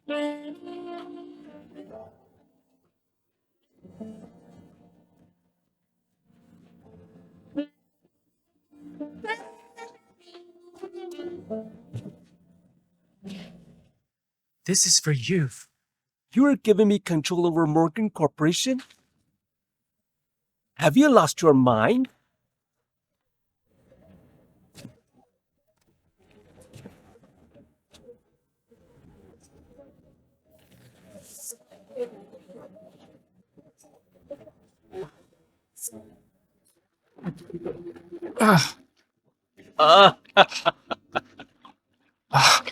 This is for you. You are giving me control over Morgan Corporation? Have you lost your mind?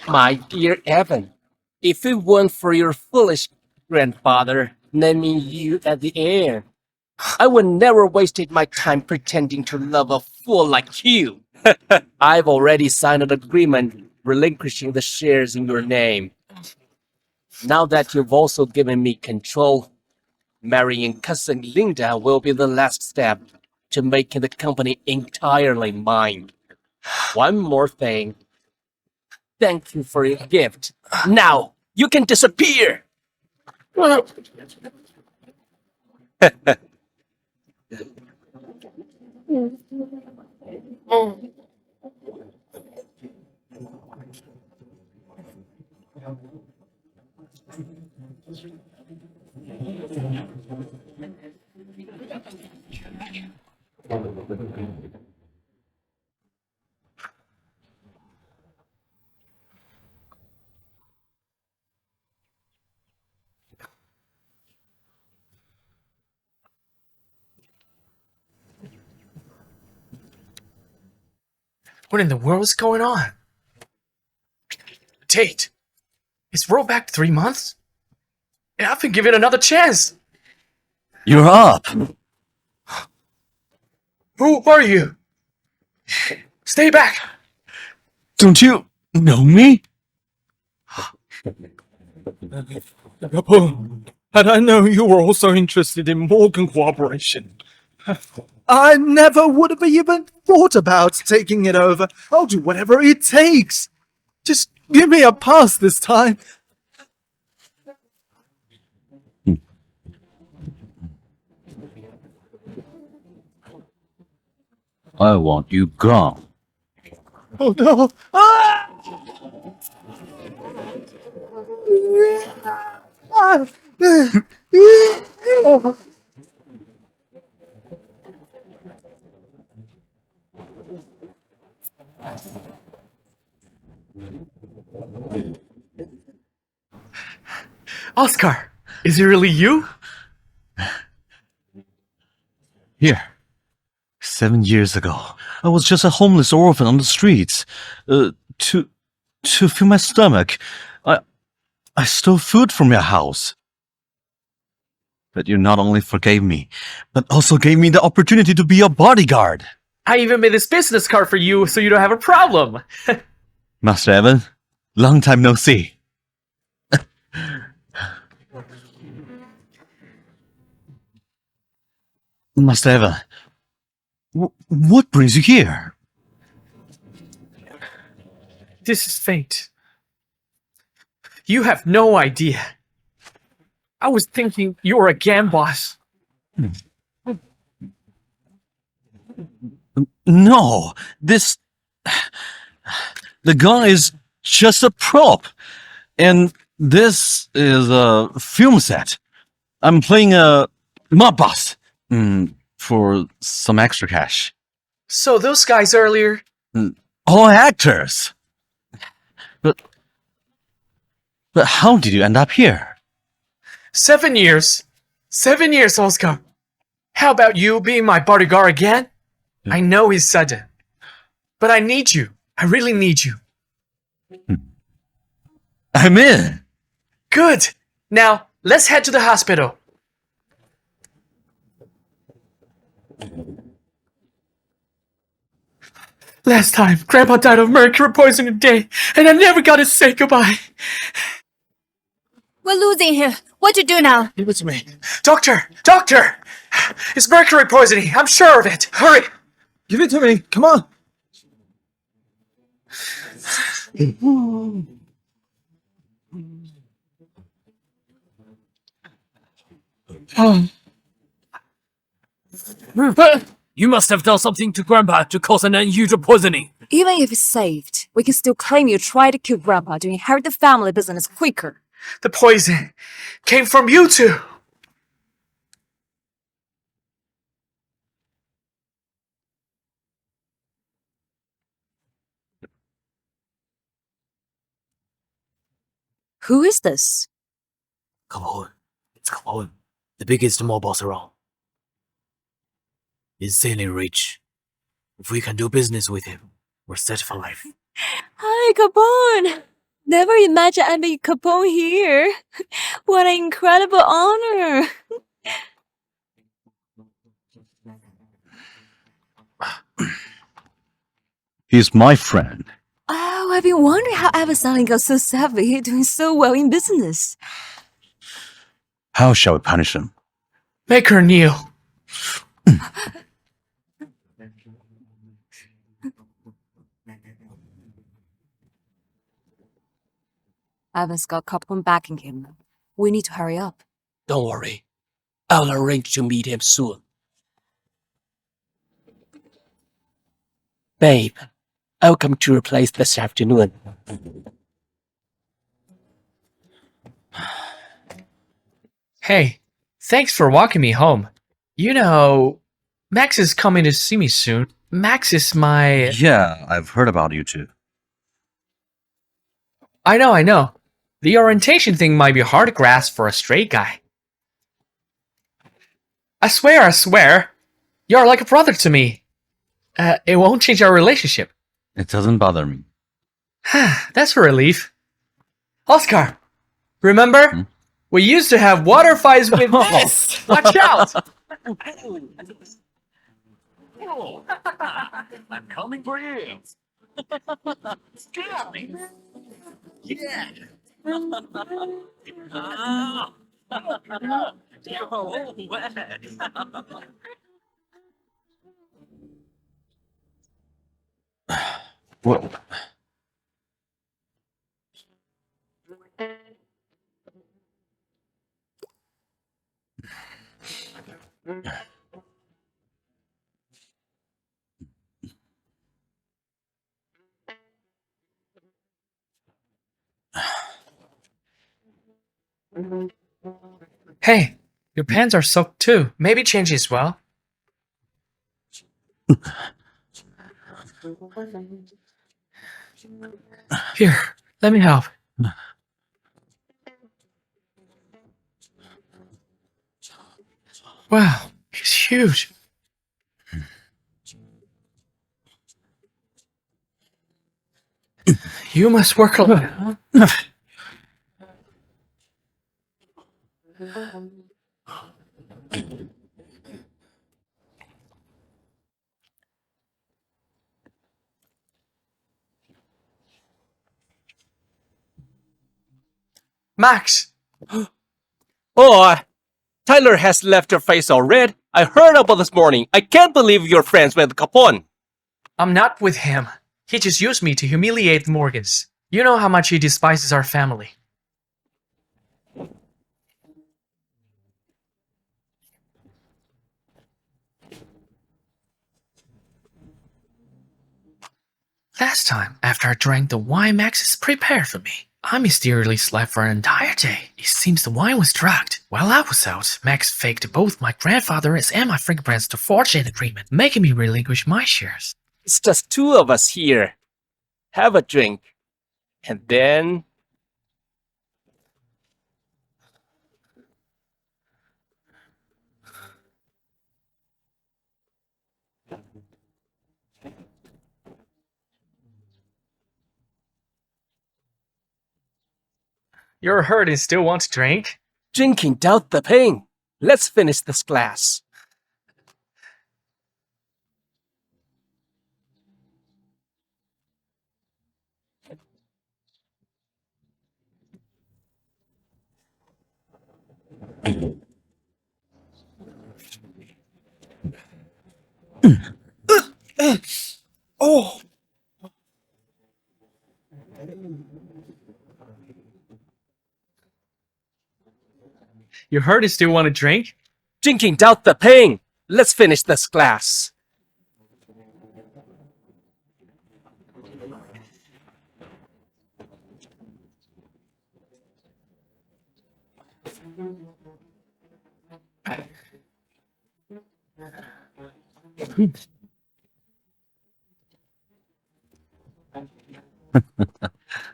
My dear Evan, if it weren't for your foolish grandfather naming you as the heir, I would never wasted my time pretending to love a fool like you. I've already signed an agreement relinquishing the shares in your name. Now that you've also given me control, marrying cousin Linda will be the last step to making the company entirely mine. One more thing. Thank you for your gift. Now, you can disappear! What in the world is going on? Tate, it's rolled back 3 months? And I've been given another chance. You're up. Who are you? Stay back. Don't you know me? Had I known you were also interested in Morgan Corporation, I never would have even thought about taking it over. I'll do whatever it takes. Just give me a pass this time. I want you gone. Oh no! Ah! Oscar, is it really you? Here. 7 years ago, I was just a homeless orphan on the streets. To fill my stomach, I stole food from your house. But you not only forgave me, but also gave me the opportunity to be your bodyguard. I even made this business card for you so you don't have a problem. Master Evan, long time no see. Master Evan, what brings you here? This is fate. You have no idea. I was thinking you were a gang boss. No, the gun is just a prop. And this is a film set. I'm playing a mob boss for some extra cash. So those guys earlier... All actors. But how did you end up here? 7 years. 7 years, Oscar. How about you being my bodyguard again? I know it's sudden. But I need you. I really need you. I'm in. Good. Now, let's head to the hospital. Last time, Grandpa died of mercury poisoning day, and I never got to say goodbye. We're losing him. What to do now? Give it to me. Doctor! Doctor! It's mercury poisoning. I'm sure of it. Hurry! Give it to me. Come on. You must have done something to Grandpa to cause an unusual poisoning. Even if it's saved, we can still claim you tried to kill Grandpa to inherit the family business quicker. The poison came from you two. Who is this? Capone. It's Capone. The biggest mob boss around. Insanely rich. If we can do business with him, we're set for life. Hi, Capone. Never imagined I'd meet Capone here. What an incredible honor. He's my friend. Oh, I've been wondering how Eversally got so savvy, doing so well in business. How shall we punish him? Make her kneel. Evan's got Capone backing him. We need to hurry up. Don't worry. I'll arrange to meet him soon. Babe, I'll come to your place this afternoon. Hey, thanks for walking me home. You know, Max is coming to see me soon. Max is my... Yeah, I've heard about you two. I know. The orientation thing might be hard to grasp for a straight guy. I swear, you're like a brother to me. It won't change our relationship. It doesn't bother me. That's a relief. Oscar, remember? We used to have water fights with this! Watch out! I'm coming for you. Scare me. Yeah. You're wet. What? Hey, your pants are soaked too. Maybe change as well. Here, let me help. Wow, he's huge. You must work a lot. Max! Oh, Tyler has left your face all red. I heard about this morning. I can't believe you're friends with Capone. I'm not with him. He just used me to humiliate Morgans. You know how much he despises our family. Last time, after I drank the wine Max prepared for me, I mysteriously slept for an entire day. It seems the wine was drugged. While I was out, Max faked both my grandfather's and my fingerprints to forge an agreement, making me relinquish my shares. It's just two of us here. Have a drink. And then... You're hurt and still want to drink? Drinking doubt the pain. Let's finish this glass. Oh! You hurt and still want to drink? Drinking down the pain. Let's finish this glass.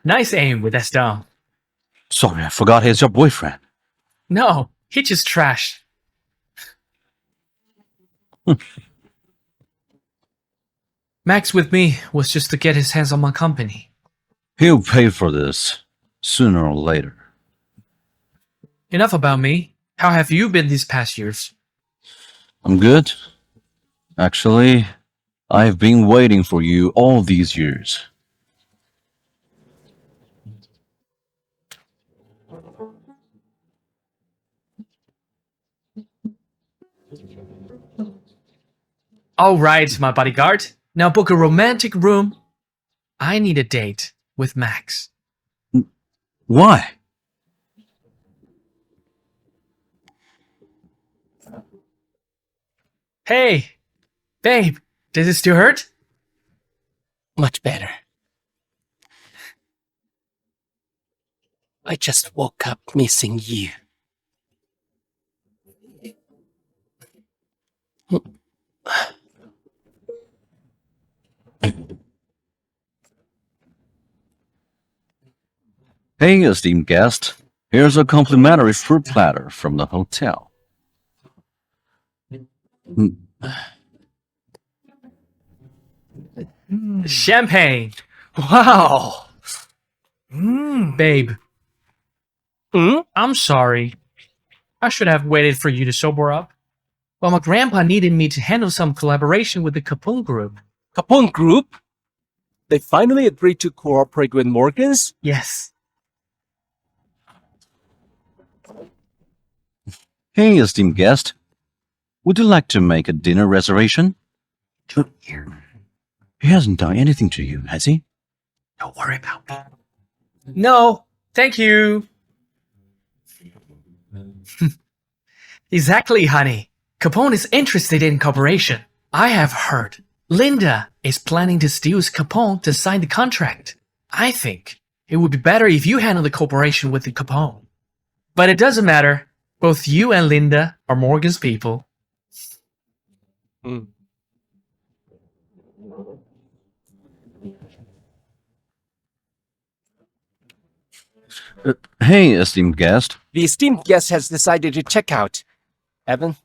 Nice aim with that stone. Sorry, I forgot he's your boyfriend. No, he just trash. Max with me was just to get his hands on my company. He'll pay for this, sooner or later. Enough about me. How have you been these past years? I'm good. Actually, I've been waiting for you all these years. All right, my bodyguard. Now book a romantic room. I need a date with Max. Why? Hey, babe, does it still hurt? Much better. I just woke up missing you. Hey, esteemed guest. Here's a complimentary fruit platter from the hotel. Champagne. Wow. Babe, Hmm? I'm sorry. I should have waited for you to sober up. Well, my grandpa needed me to handle some collaboration with the Capone Group. Capone Group? They finally agreed to cooperate with Morgan's? Yes. Hey, esteemed guest. Would you like to make a dinner reservation? He hasn't done anything to you, has he? Don't worry about me. No, thank you. Exactly, honey. Capone is interested in cooperation. I have heard Linda is planning to steal Capone to sign the contract. I think it would be better if you handle the cooperation with the Capone. But it doesn't matter. Both you and Linda are Morgan's people. Hey, esteemed guest. The esteemed guest has decided to check out. Evan,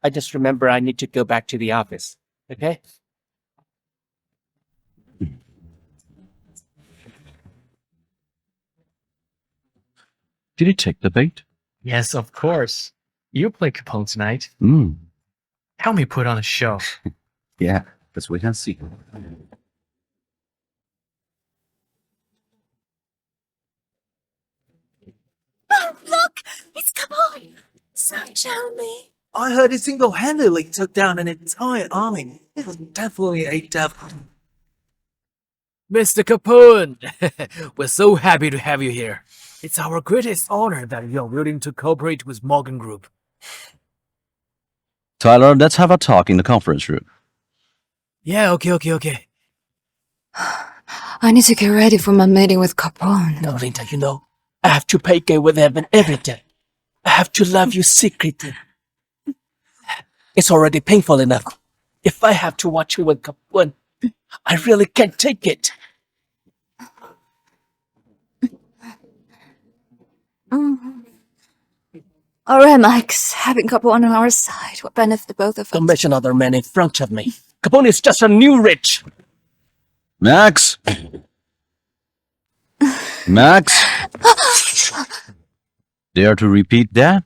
I just remember I need to go back to the office. Okay? Did he take the bait? Yes, of course. You play Capone tonight. Help me put on a show. Yeah, let's wait and see. Oh, look! It's Capone! So charming. I heard he single-handedly took down an entire army. It was definitely a devil. Mr. Capone, we're so happy to have you here. It's our greatest honor that you're willing to cooperate with Morgan Group. Tyler, let's have a talk in the conference room. Yeah, okay. I need to get ready for my meeting with Capone. No, Linda, you know, I have to play game with Evan every day. I have to love you secretly. It's already painful enough. If I have to watch you with Capone, I really can't take it. All right, Max. Having Capone on our side will benefit both of us. Don't mention other men in front of me. Capone is just a new rich. Max? Max? Dare to repeat that?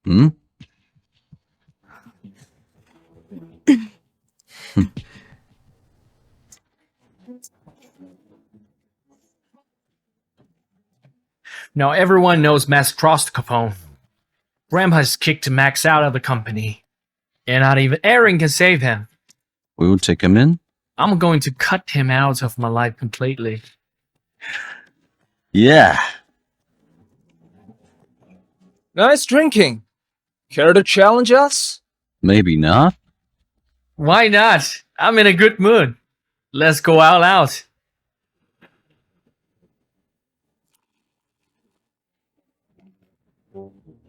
Hmm? Now everyone knows Max crossed Capone. Grandpa has kicked Max out of the company. And not even Aaron can save him. We will take him in? I'm going to cut him out of my life completely. Yeah, Nice drinking. Care to challenge us? Maybe not. Why not? I'm in a good mood. Let's go all out.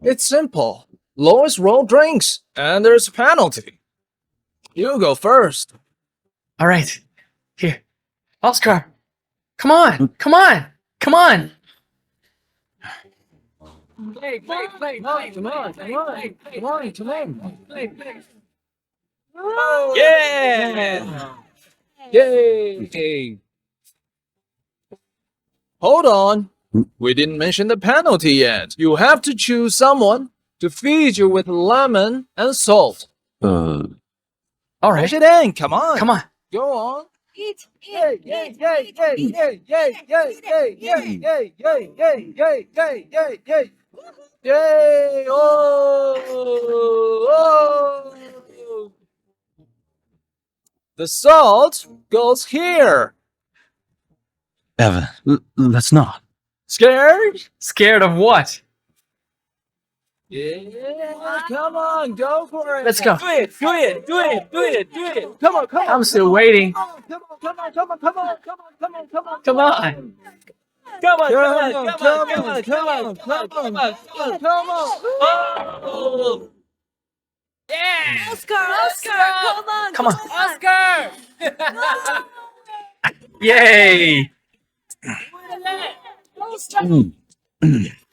It's simple. Lowest roll drinks, and there's a penalty. You go first. All right. Here. Oscar. Come on. Come on. Come on. Yeah! Yay! Hold on. We didn't mention the penalty yet. You have to choose someone to feed you with lemon and salt. All right. Push it in. Come on. Come on. Go on. Eat, Yay! Yay! Yay! Yay! Yay! Yay! Yay! Yay! Yay! Yay! Yay! Yay! Yay! Yay! Yay! Yay! Yay! Oh! Oh! The salt goes here. Evan, let's not. Scared? Scared of what? Yeah, come on, go for it. Let's go. Do it, do it, do it, do it, do it. Come on, come on. I'm still waiting. Come on, come on, come on, come on, come on, come on, come on. Come on. Come on, come on, come on, come on, come on, come on, come on. Oh! Yeah. Oscar, come on, Come on. Yay.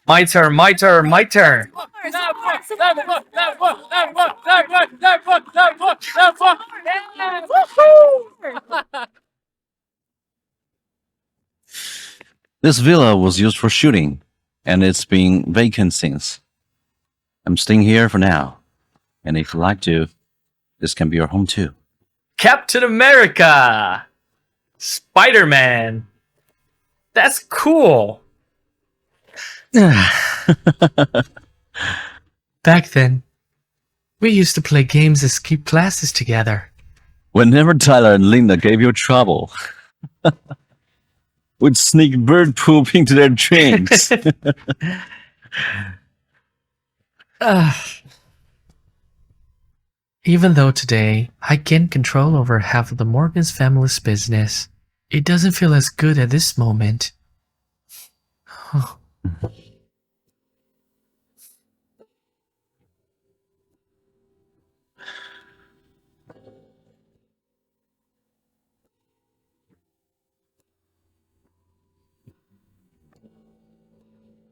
My turn, my turn, my turn. This villa was used for shooting, and it's been vacant since. I'm staying here for now, and if you like to, this can be your home too. Captain America. Spider-Man. That's cool. Back then, we used to play games and skip classes together. Whenever Tyler and Linda gave you trouble, would sneak bird poop into their drinks. Even though today I gained control over half of the Morgan's family's business, it doesn't feel as good at this moment.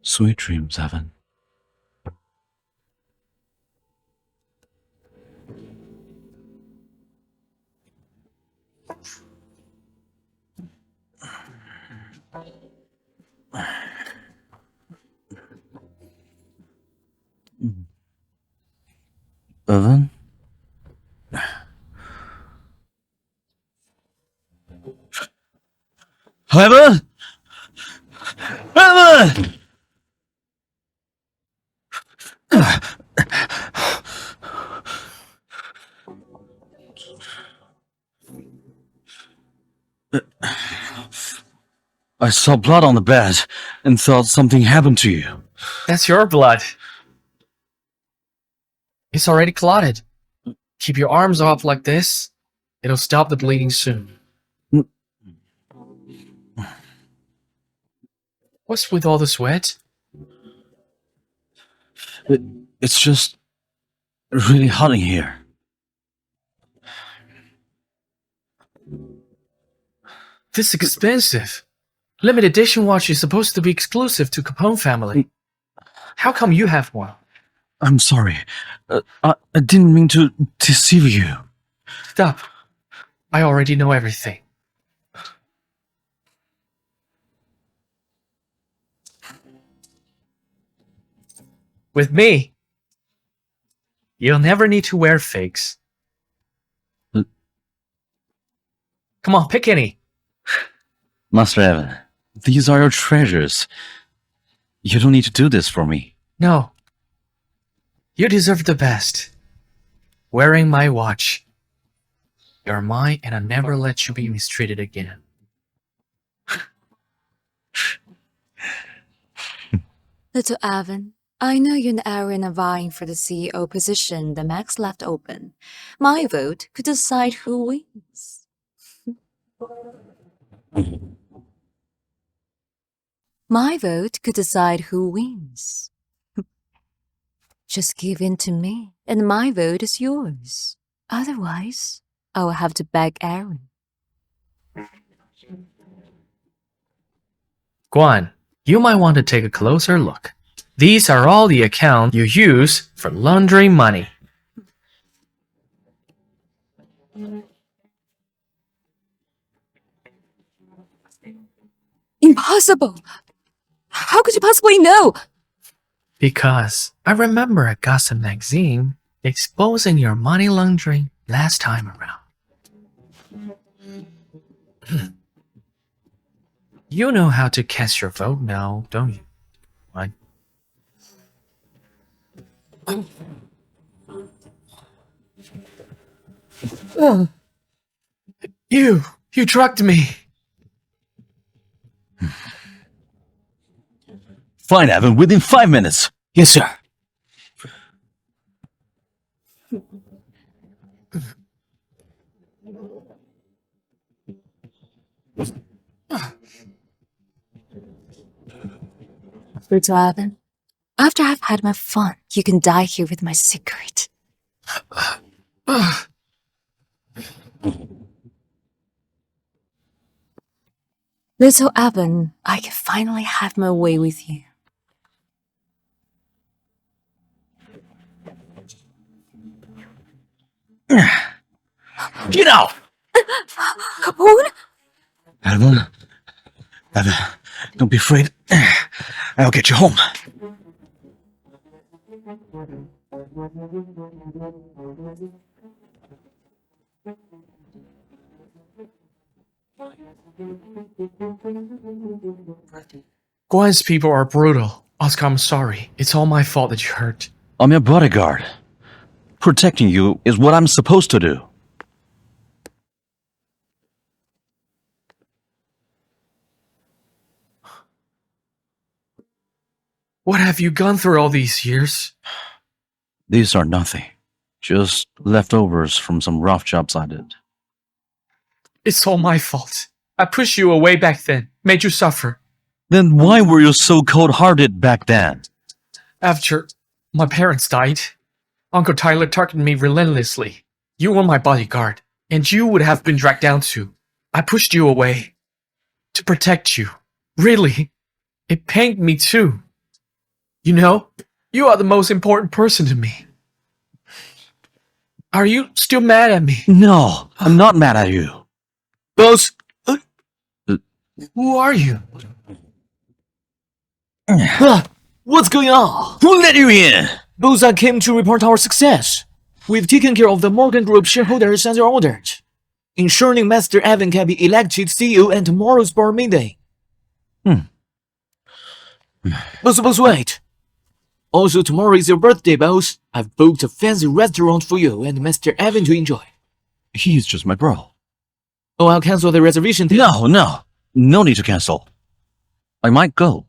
Sweet dreams, Evan. Evan? Evan! Evan! I saw blood on the bed and thought something happened to you. That's your blood. It's already clotted. Keep your arms up like this. It'll stop the bleeding soon. What's with all the sweat? It's just really hot in here. This is expensive. Limited edition watch is supposed to be exclusive to Capone family. How come you have one? I'm sorry. I didn't mean to deceive you. Stop. I already know everything. With me, you'll never need to wear fakes. Come on, pick any. Master Evan, these are your treasures. You don't need to do this for me. No. You deserve the best. Wearing my watch. You're mine and I'll never let you be mistreated again. Little Evan, I know you and Aaron are vying for the CEO position that Max left open. My vote could decide who wins. My vote could decide who wins. Just give in to me, and my vote is yours. Otherwise, I will have to beg Aaron. Guan, you might want to take a closer look. These are all the accounts you use for laundering money. Impossible! How could you possibly know? Because I remember a gossip magazine exposing your money laundering last time around. You know how to cast your vote now, don't you? What? You drugged me. Fine, Evan, within 5 minutes. Yes, sir. Little Evan, after I've had my fun, you can die here with my secret. Little Evan, I can finally have my way with you. Get out! Capone? Evan, don't be afraid. I'll get you home. Guan's people are brutal. Oscar, I'm sorry. It's all my fault that you hurt. I'm your bodyguard. Protecting you is what I'm supposed to do. What have you gone through all these years? These are nothing. Just leftovers from some rough jobs I did. It's all my fault. I pushed you away back then, made you suffer. Then why were you so cold-hearted back then? After my parents died, Uncle Tyler targeted me relentlessly. You were my bodyguard, and you would have been dragged down too. I pushed you away to protect you. Really, it pained me too. You know, you are the most important person to me. Are you still mad at me? No, I'm not mad at you. Boss, who are you? What's going on? Who let you in? Boss, I came to report our success. We've taken care of the Morgan Group shareholders as ordered, ensuring Master Evan can be elected CEO at tomorrow's board meeting. Boss, wait. Also, tomorrow is your birthday, boss. I've booked a fancy restaurant for you and Master Evan to enjoy. He's just my bro. Oh, I'll cancel the reservation then. No need to cancel. I might go.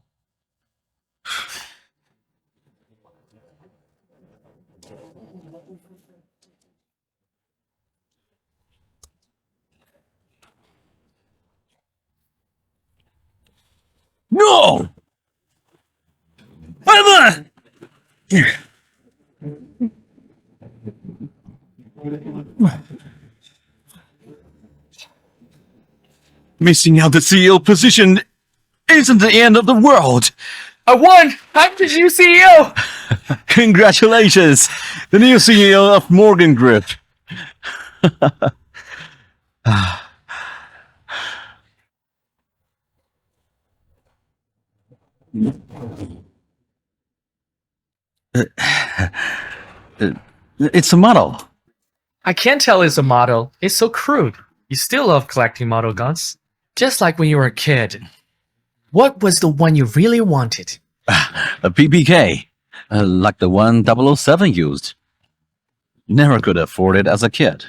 No! Evan! Missing out the CEO position isn't the end of the world. I won! I'm the new CEO! Congratulations, the new CEO of Morgan Group. It's a model. I can't tell it's a model. It's so crude. You still love collecting model guns. Just like when you were a kid. What was the one you really wanted? A PPK, like the one 007 used. Never could afford it as a kid.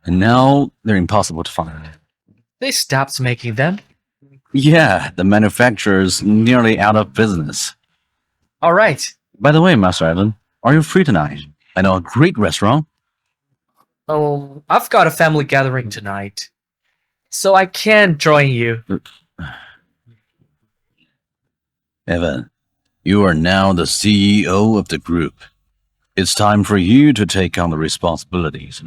And now they're impossible to find. They stopped making them. Yeah, the manufacturer's nearly out of business. Alright, By the way, Master Evan, are you free tonight? I know a great restaurant. Oh, I've got a family gathering tonight, so I can't join you. Evan, you are now the CEO of the group. It's time for you to take on the responsibilities.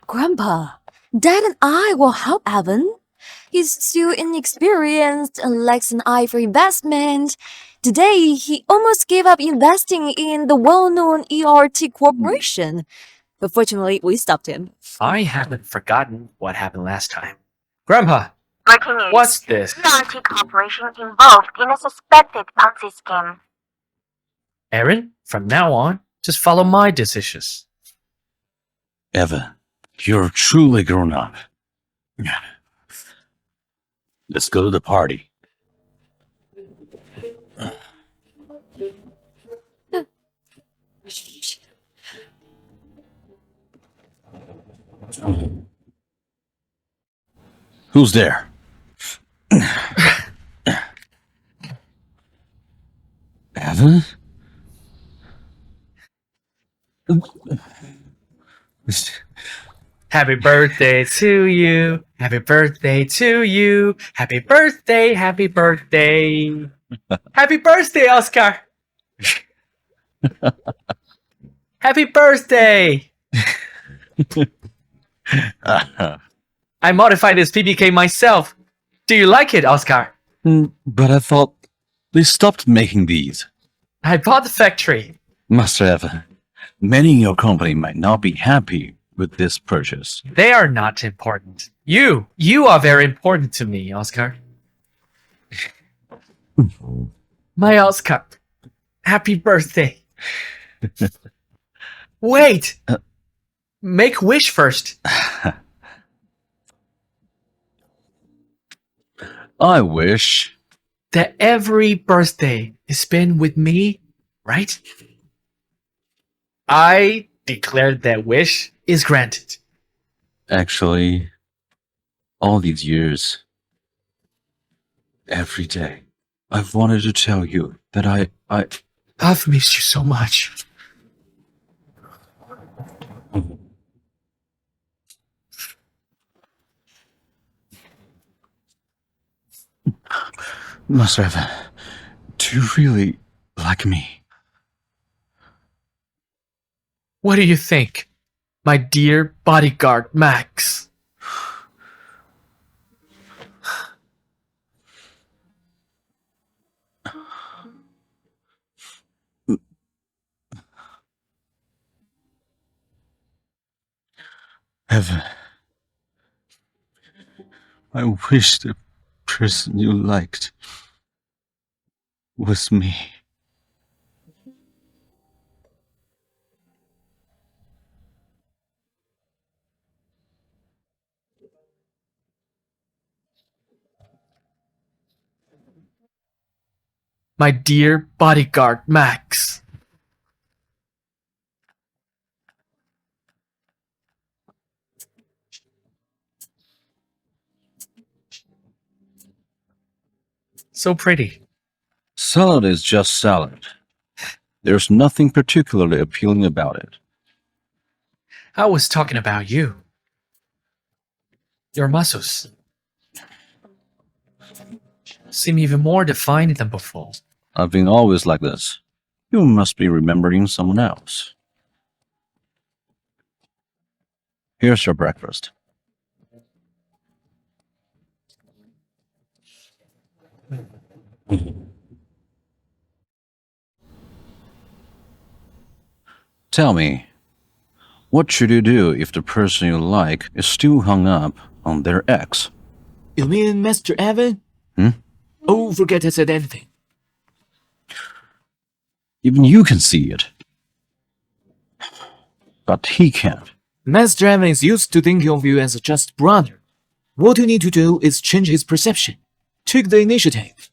Grandpa, Dad and I will help Evan. He's still inexperienced and lacks an eye for investment. Today, he almost gave up investing in the well-known ERT corporation. But fortunately, we stopped him. I haven't forgotten what happened last time. Grandpa, Breaking news. what's this? ERT Corporation involved in a suspected Ponzi scheme. Aaron, from now on, just follow my decisions. Evan, you're truly grown up. Let's go to the party. Who's there? Evan? Happy birthday to you. Happy birthday to you. Happy birthday, happy birthday. Happy birthday, Oscar. Happy birthday. I modified this PBK myself. Do you like it, Oscar? But I thought they stopped making these. I bought the factory. Master Evan, many in your company might not be happy with this purchase. They are not important. You are very important to me, Oscar. My Oscar. Happy birthday. Wait. Make wish first. I wish That every birthday is spent with me, right? I declare that wish is granted. actually all these years, every day, I've wanted to tell you that I've missed you so much. Master Evan, do you really like me? What do you think, my dear bodyguard Max? Evan, I wish the person you liked was me. My dear bodyguard Max. So pretty. Salad is just salad. There's nothing particularly appealing about it. I was talking about you. Your muscles seem even more defined than before. I've been always like this. You must be remembering someone else. Here's your breakfast. Tell me, what should you do if the person you like is still hung up on their ex? You mean Master Evan? Hmm? Oh, forget I said anything. Even you can see it. But he can't. Master Evan is used to thinking of you as a just brother. What you need to do is change his perception. Take the initiative.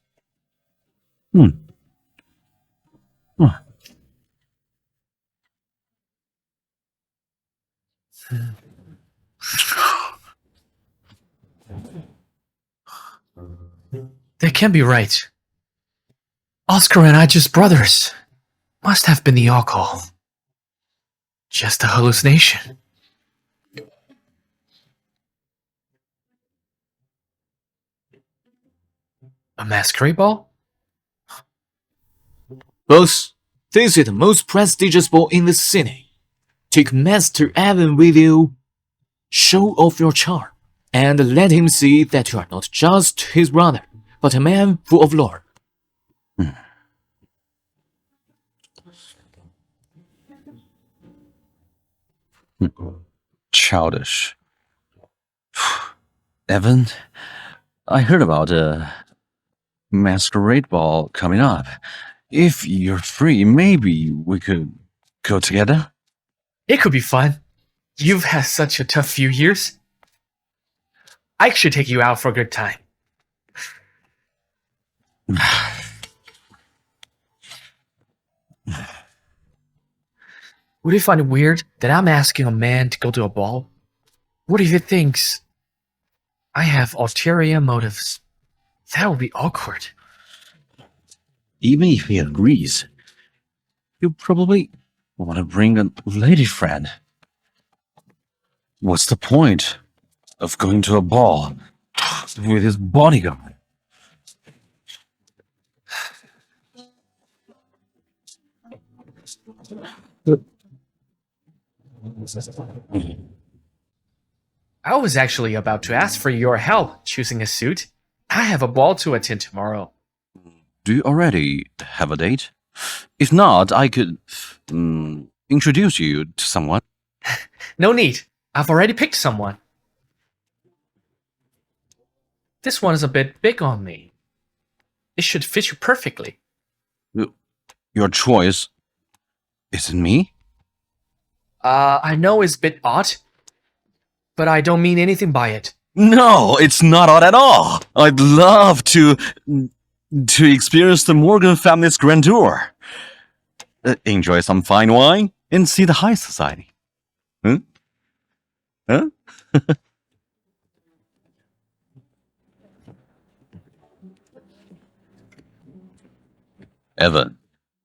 That can't be right. Oscar and I just brothers. Must have been the alcohol. Just a hallucination. A masquerade ball? Boss, this is the most prestigious ball in the city. Take Master Evan with you. Show off your charm, and let him see that you are not just his brother, but a man full of lore. Childish. Evan, I heard about a masquerade ball coming up. If you're free, maybe we could go together? It could be fun. You've had such a tough few years. I should take you out for a good time. Would you find it weird that I'm asking a man to go to a ball? What if he thinks I have ulterior motives? That would be awkward. Even if he agrees, you probably want to bring a lady friend. What's the point of going to a ball with his bodyguard? I was actually about to ask for your help choosing a suit. I have a ball to attend tomorrow. Do you already have a date? If not, I could introduce you to someone. No need. I've already picked someone. This one is a bit big on me. It should fit you perfectly. Your choice isn't me? I know it's a bit odd, but I don't mean anything by it. No, it's not odd at all. I'd love to experience the Morgan family's grandeur. Enjoy some fine wine and see the high society. Huh? Huh? Evan,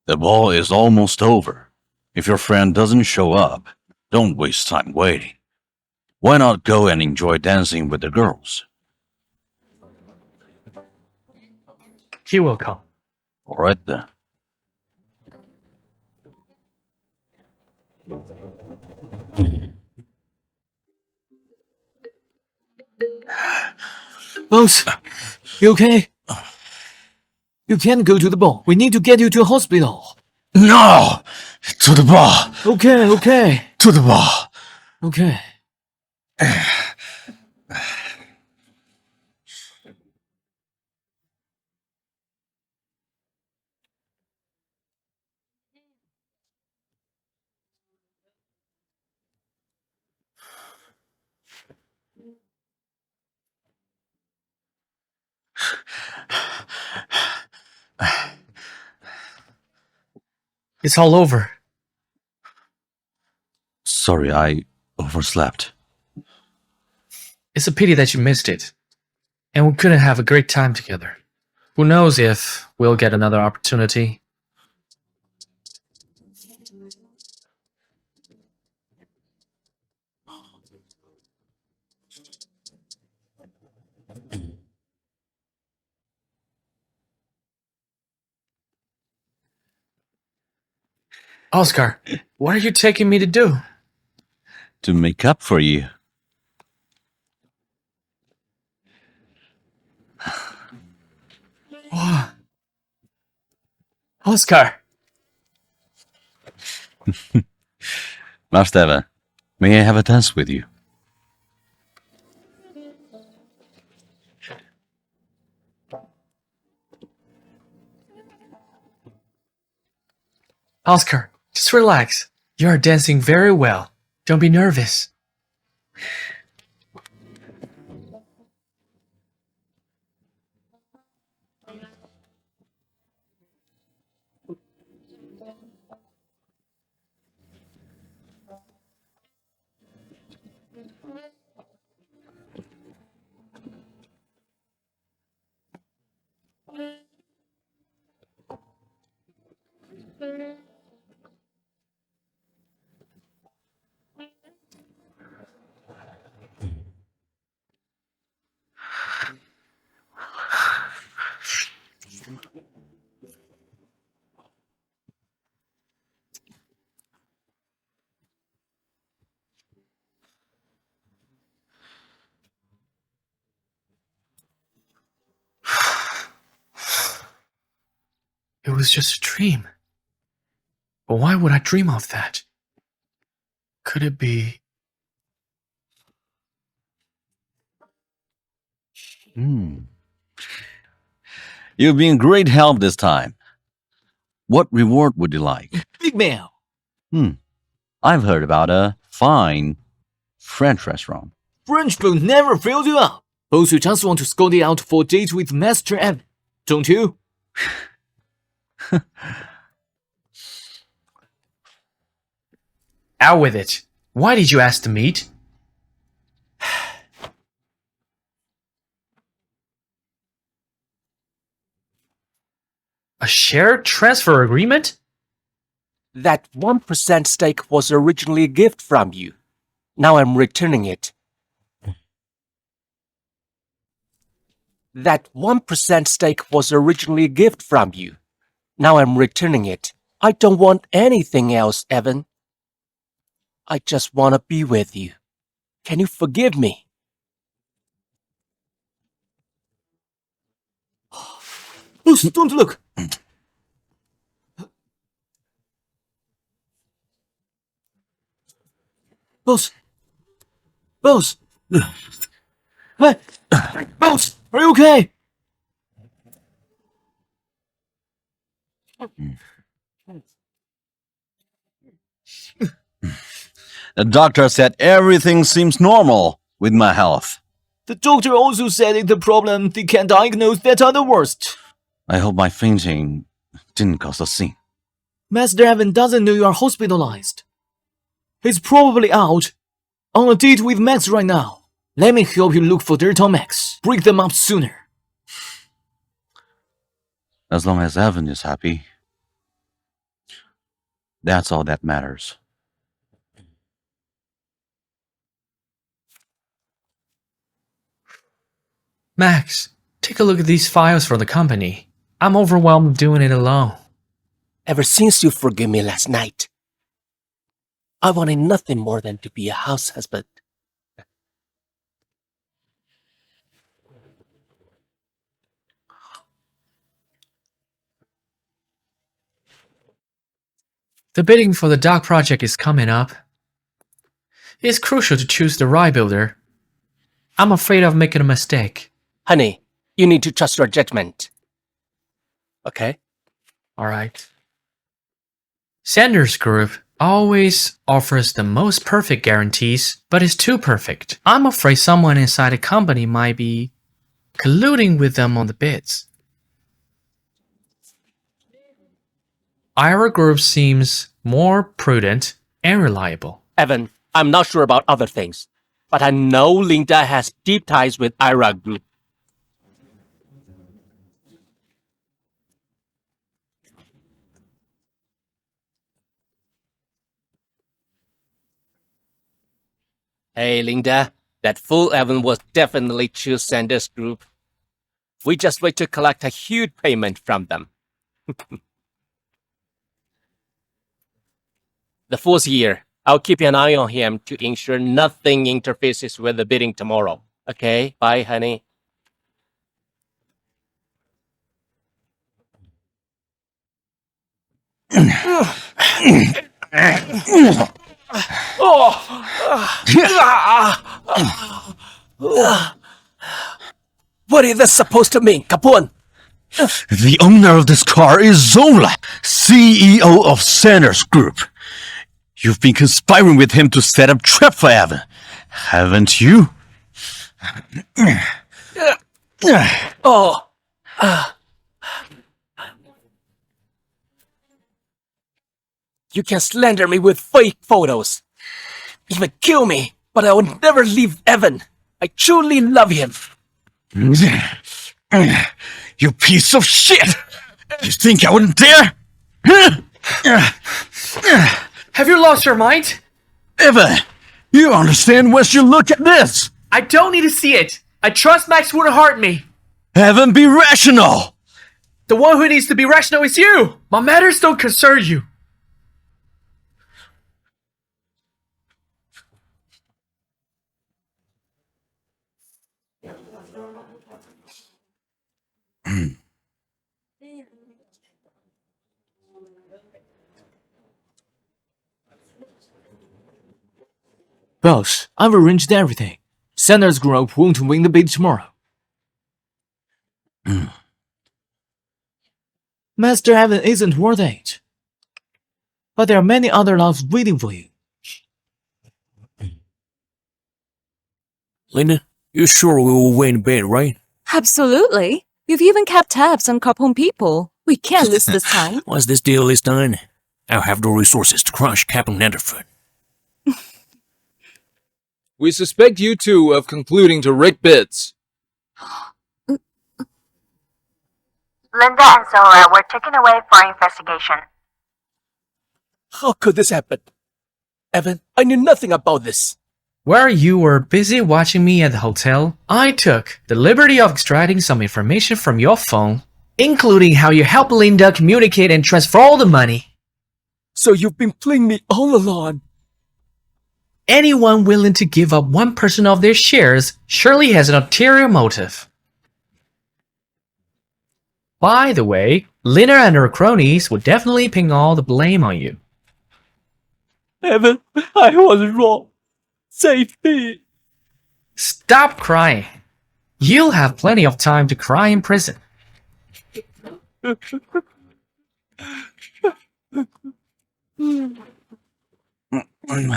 the ball is almost over. If your friend doesn't show up, don't waste time waiting. Why not go and enjoy dancing with the girls? He will come. All right then. Boss, you okay? You can't go to the ball. We need to get you to a hospital. No! To the bar! Okay. To the bar! Okay. It's all over. Sorry, I overslept. It's a pity that you missed it. And we couldn't have a great time together. Who knows if we'll get another opportunity. Oscar, what are you taking me to do? To make up for you. Oscar! Master Evan, may I have a dance with you? Oscar, just relax. You are dancing very well. Don't be nervous. was just a dream. But why would I dream of that? Could it be... You've been great help this time. What reward would you like? Big meal. I've heard about a fine French restaurant. French food never fills you up. Also just want to scold it out for a date with Master Evan, don't you? Out with it. Why did you ask to meet? A share transfer agreement? That 1% stake was originally a gift from you. Now I'm returning it. That 1% stake was originally a gift from you. Now I'm returning it. I don't want anything else, Evan. I just want to be with you. Can you forgive me? Boss, don't look. Boss. Boss. Hey. Boss, are you okay? The doctor said everything seems normal with my health. The doctor also said it's a problem they can diagnose that are the worst. I hope my fainting didn't cause a scene. Master Evan doesn't know you are hospitalized. He's probably out on a date with Max right now. Let me help you look for dirt on Max. Break them up sooner. As long as Evan is happy, that's all that matters. Max, take a look at these files for the company. I'm overwhelmed doing it alone. Ever since you forgave me last night, I wanted nothing more than to be a house husband. The bidding for the dock project is coming up. It's crucial to choose the right builder. I'm afraid of making a mistake. Honey, you need to trust your judgment. Okay? Alright. Sanders Group always offers the most perfect guarantees, but is too perfect. I'm afraid someone inside the company might be colluding with them on the bids. Ira Group seems more prudent and reliable. Evan, I'm not sure about other things, but I know Linda has deep ties with Ira Group. Hey, Linda, that fool Evan will definitely choose Sanders Group. We just wait to collect a huge payment from them. The fool's here. I'll keep an eye on him to ensure nothing interfaces with the bidding tomorrow. Okay? Bye, honey. What is this supposed to mean, Capone? The owner of this car is Zola, CEO of Sanders Group. You've been conspiring with him to set up trap for Evan, haven't you? You can slander me with fake photos. Even kill me, but I will never leave Evan. I truly love him. You piece of shit! You think I wouldn't dare? Have you lost your mind? Evan, you understand once you look at this. I don't need to see it. I trust Max wouldn't hurt me. Evan, be rational. The one who needs to be rational is you. My matters don't concern you. Boss, I've arranged everything. Sanders Group won't win the bid tomorrow. Master Evan isn't worth it. But there are many other loves waiting for you. Linda, you're sure we will win bid, right? Absolutely. You've even kept tabs on couple people. We can't lose this time. Once this deal is done, I'll have the resources to crush Captain Netherfoot. We suspect you two of concluding to rig bids. Linda and Zora were taken away for investigation. How could this happen? Evan, I knew nothing about this. While you were busy watching me at the hotel, I took the liberty of extracting some information from your phone, including how you helped Linda communicate and transfer all the money. So you've been playing me all along. Anyone willing to give up 1% of their shares surely has an ulterior motive. By the way, Linda and her cronies would definitely pin all the blame on you. Evan, I was wrong. Save me. Stop crying. You'll have plenty of time to cry in prison.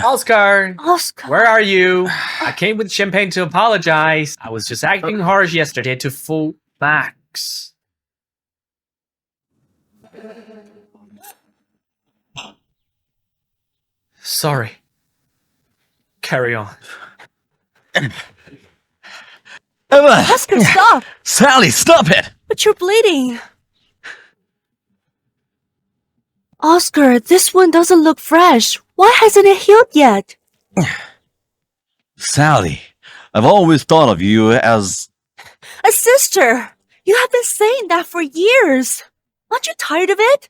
Oscar! Oscar. Where are you? I came with champagne to apologize. I was just acting harsh yesterday to fool Max. Sorry. Carry on. Emma! Oscar, stop! Sally, stop it! But you're bleeding. Oscar, this one doesn't look fresh. Why hasn't it healed yet? Sally, I've always thought of you as... A sister! You have been saying that for years. Aren't you tired of it?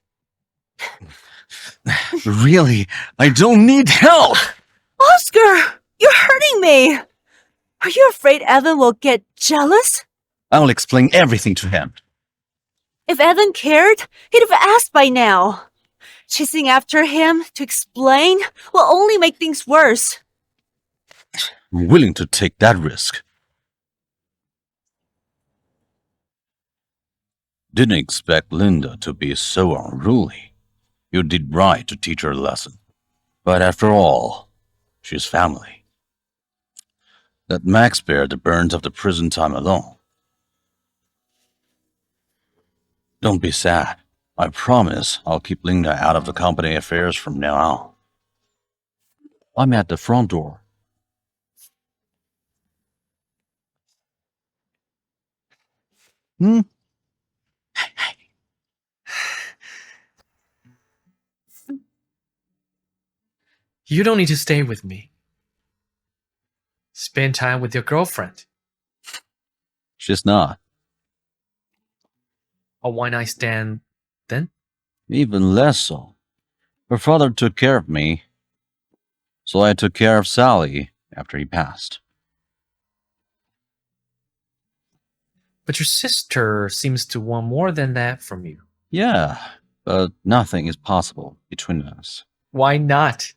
Really, I don't need help! Oscar! You're hurting me! Are you afraid Evan will get jealous? I'll explain everything to him. If Evan cared, he'd have asked by now. Chasing after him to explain will only make things worse. I'm willing to take that risk. Didn't expect Linda to be so unruly. You did right to teach her a lesson. But after all, she's family. Let Max bear the burns of the prison time alone. Don't be sad. I promise I'll keep Linda out of the company affairs from now on. I'm at the front door. Hmm? You don't need to stay with me. Spend time with your girlfriend. She's not. A one-night stand, then? Even less so. Her father took care of me, so I took care of Sally after he passed. But your sister seems to want more than that from you. Yeah, but nothing is possible between us. Why not?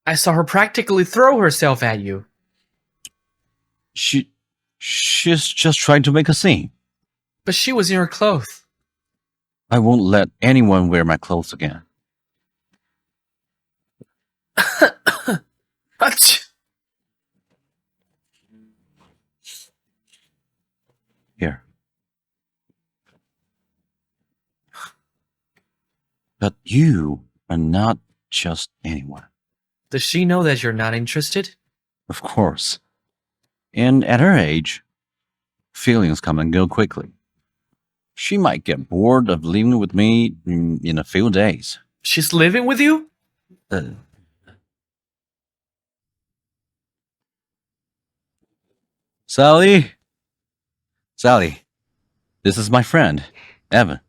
I saw her practically throw herself at you. She's just trying to make a scene. But she was in her clothes. I won't let anyone wear my clothes again. Achoo! Here. But you are not just anyone. Does she know that you're not interested? Of course. And at her age, feelings come and go quickly. She might get bored of living with me in a few days. She's living with you? Sally? Sally, this is my friend, Evan.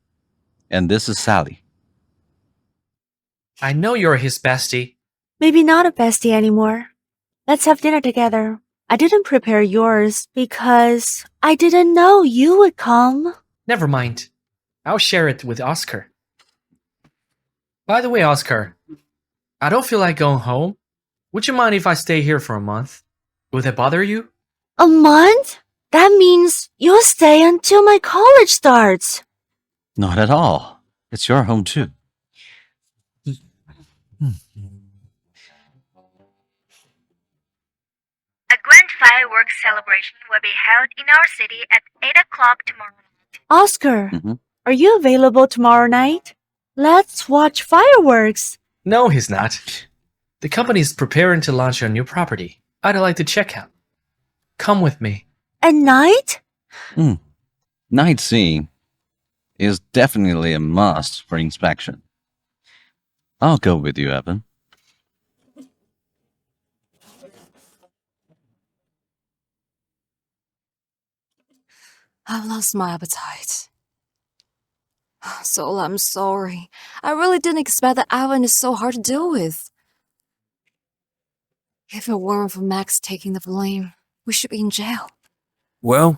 And this is Sally. I know you're his bestie. Maybe not a bestie anymore. Let's have dinner together. I didn't prepare yours because I didn't know you would come. Never mind. I'll share it with Oscar. By the way, Oscar, I don't feel like going home. Would you mind if I stay here for a month? Would that bother you? A month? That means you'll stay until my college starts. Not at all. It's your home too. A grand fireworks celebration will be held in our city at 8 o'clock tomorrow night. Oscar, Mhm. are you available tomorrow night? Let's watch fireworks. No, he's not. The company is preparing to launch a new property. I'd like to check out. Come with me. At night? Night seeing is definitely a must for inspection. I'll go with you, Evan. I've lost my appetite. Soul, I'm sorry. I really didn't expect that Ivan is so hard to deal with. If it weren't for Max taking the blame, we should be in jail. Well,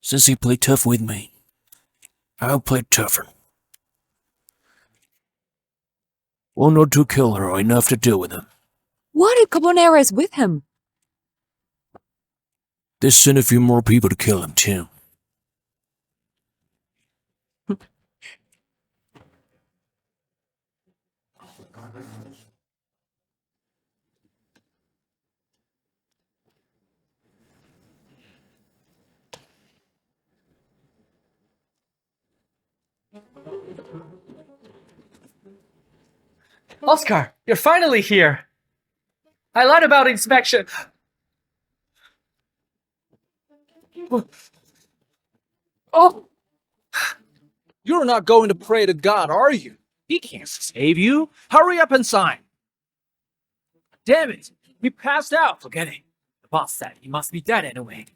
since he played tough with me, I'll play tougher. One or two killers are enough to deal with him. What if Carbonara is with him? They sent a few more people to kill him, too. Oscar, you're finally here. I lied about inspection. Oh! You're not going to pray to God, are you? He can't save you. Hurry up and sign. Damn it! He passed out. Forget it. The boss said he must be dead anyway.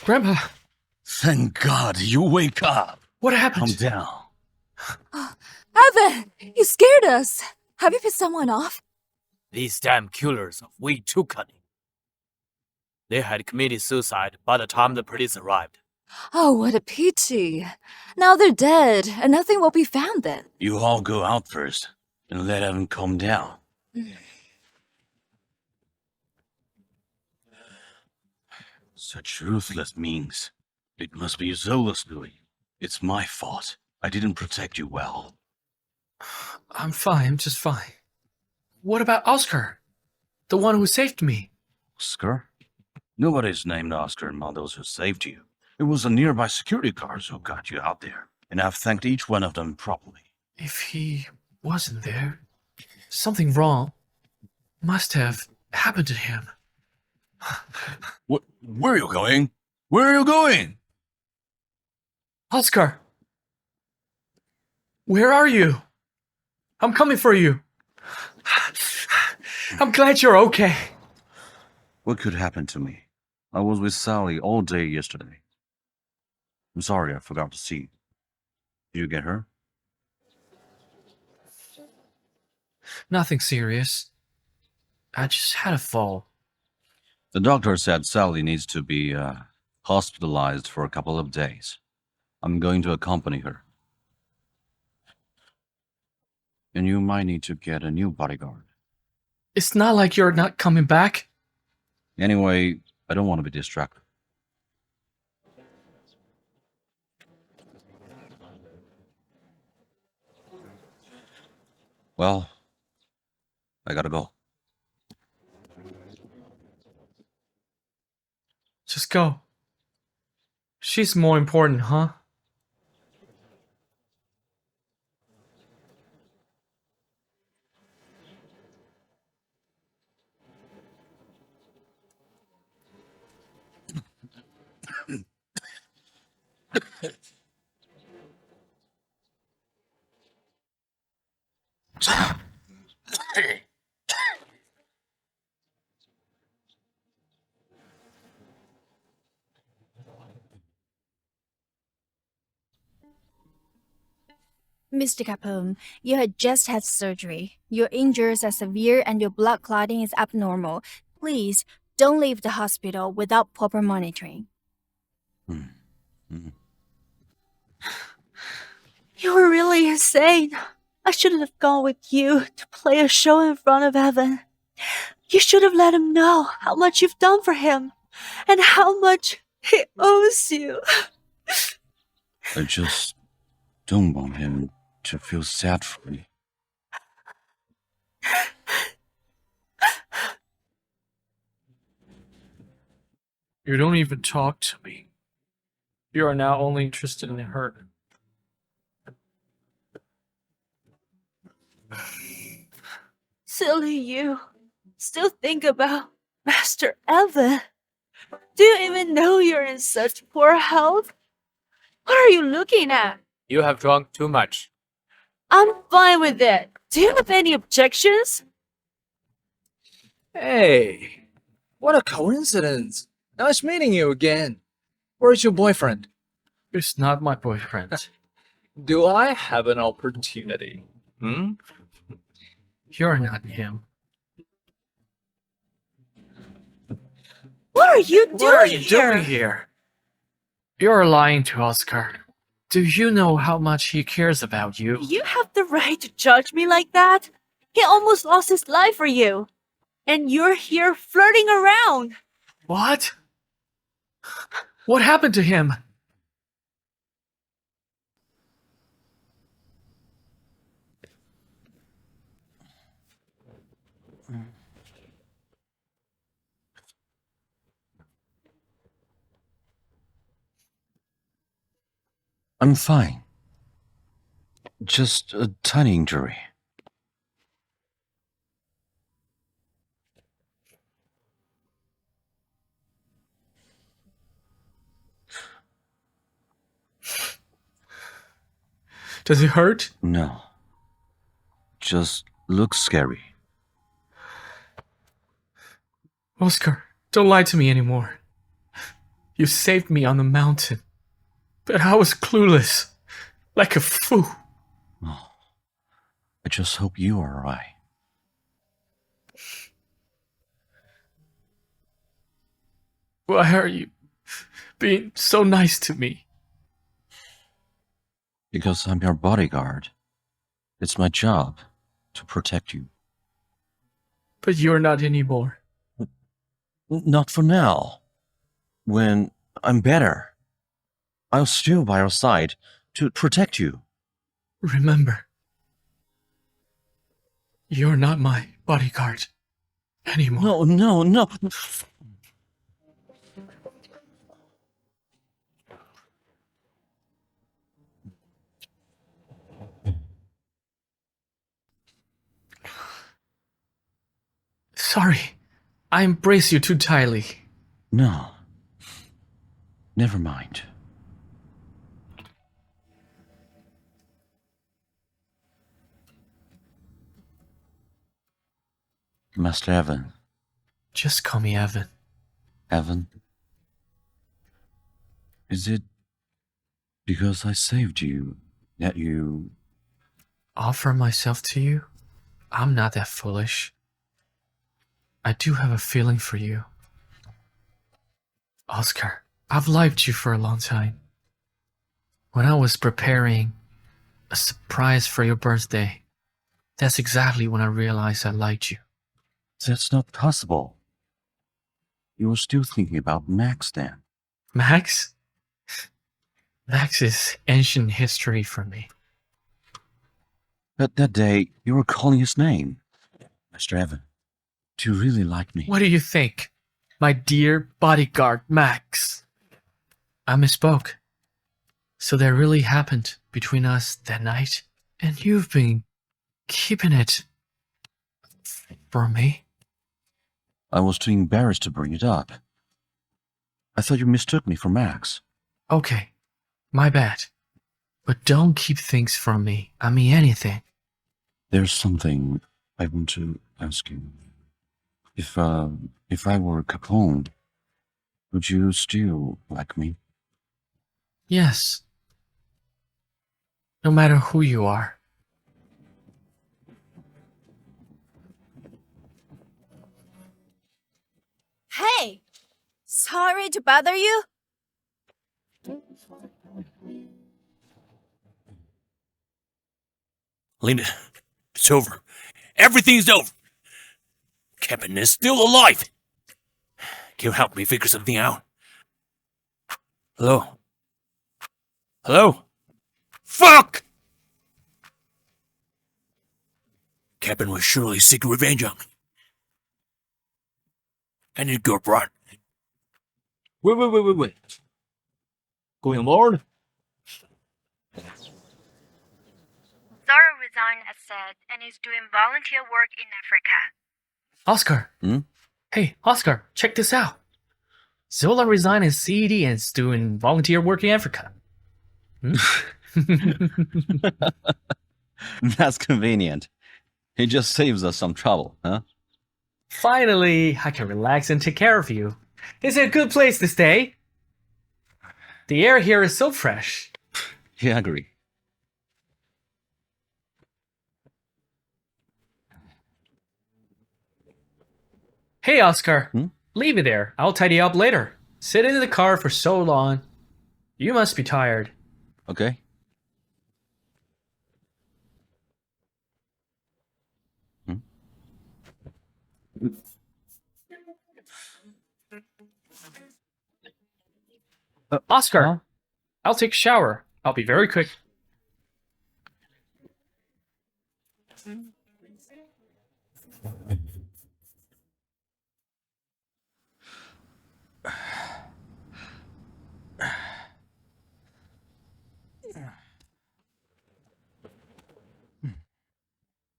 Grandpa, Thank God you wake up. what Calm happened? down. Evan, you scared us. Have you pissed someone off? These damn killers are way too cunning. They had committed suicide by the time the police arrived. Oh, what a pity. Now they're dead, and nothing will be found then. You all go out first and let Evan calm down. Such ruthless means. It must be Zola's doing. It's my fault. I didn't protect you well. I'm fine, I'm just fine. What about Oscar? The one who saved me. Oscar? Nobody's named Oscar among those who saved you. It was the nearby security guards who got you out there, and I've thanked each one of them properly. If he wasn't there, something wrong must have happened to him. Where are you going? Where are you going? Oscar! Where are you? I'm coming for you. I'm glad you're okay. What could happen to me? I was with Sally all day yesterday. I'm sorry I forgot to see you. Did you get her? Nothing serious. I just had a fall. The doctor said Sally needs to be hospitalized for a couple of days. I'm going to accompany her. And you might need to get a new bodyguard. It's not like you're not coming back. Anyway, I don't want to be distracted. Well, I gotta go. Just go. She's more important, huh? Mr. Capone, you had just had surgery. Your injuries are severe and your blood clotting is abnormal. Please, don't leave the hospital without proper monitoring. You were really insane. I shouldn't have gone with you to play a show in front of Evan. You should have let him know how much you've done for him and how much he owes you. I just don't want him to feel sad for me. You don't even talk to me. You are now only interested in her. Silly you. Still think about Master Evan. Do you even know you're in such poor health? What are you looking at? You have drunk too much. I'm fine with it. Do you have any objections? Hey, what a coincidence. Nice meeting you again. Where's your boyfriend? It's not my boyfriend. Do I have an opportunity? You're not him. What are you doing What are you here? doing here? You're lying to Oscar. Do you know how much he cares about you? You have the right to judge me like that. He almost lost his life for you. And you're here flirting around. What? What happened to him? I'm fine. Just a tiny injury. Does it hurt? No. Just looks scary. Oscar, don't lie to me anymore. You saved me on the mountain. But I was clueless. Like a fool. Oh, I just hope you are alright. Why are you being so nice to me? Because I'm your bodyguard. It's my job to protect you. But you're not anymore. Not for now. When I'm better, I'll still by your side to protect you. Remember, you're not my bodyguard anymore. No. Sorry, I embrace you too tightly. No. Never mind. Master Evan. Just call me Evan. Evan? Is it because I saved you that you... Offer myself to you? I'm not that foolish. I do have a feeling for you. Oscar, I've liked you for a long time. When I was preparing a surprise for your birthday, that's exactly when I realized I liked you. That's not possible. You were still thinking about Max then. Max? Max is ancient history for me. But that day, you were calling his name. Master Evan, do you really like me? What do you think? My dear bodyguard, Max. I misspoke. So that really happened between us that night, and you've been keeping it from me? I was too embarrassed to bring it up. I thought you mistook me for Max. Okay, my bad. But don't keep things from me. I mean anything. There's something I want to ask you. If I were Capone, would you still like me? Yes. no matter who you are. Hey! Sorry to bother you. Linda, it's over. Everything's over. Kevin is still alive. Can you help me figure something out? Hello? Hello? Fuck! Kevin will surely seek revenge on me. I need to go abroad. Wait. Going abroad? Zara resigned as said and is doing volunteer work in Africa. Oscar. Hey, Oscar, check this out. Zola resigned as CED and is doing volunteer work in Africa. That's convenient. He just saves us some trouble, huh? Finally, I can relax and take care of you. It's a good place to stay. The air here is so fresh. Yeah, I agree. Hey, Oscar. Leave it there. I'll tidy up later. Sit in the car for so long. You must be tired. Okay. Oscar, I'll take a shower. I'll be very quick.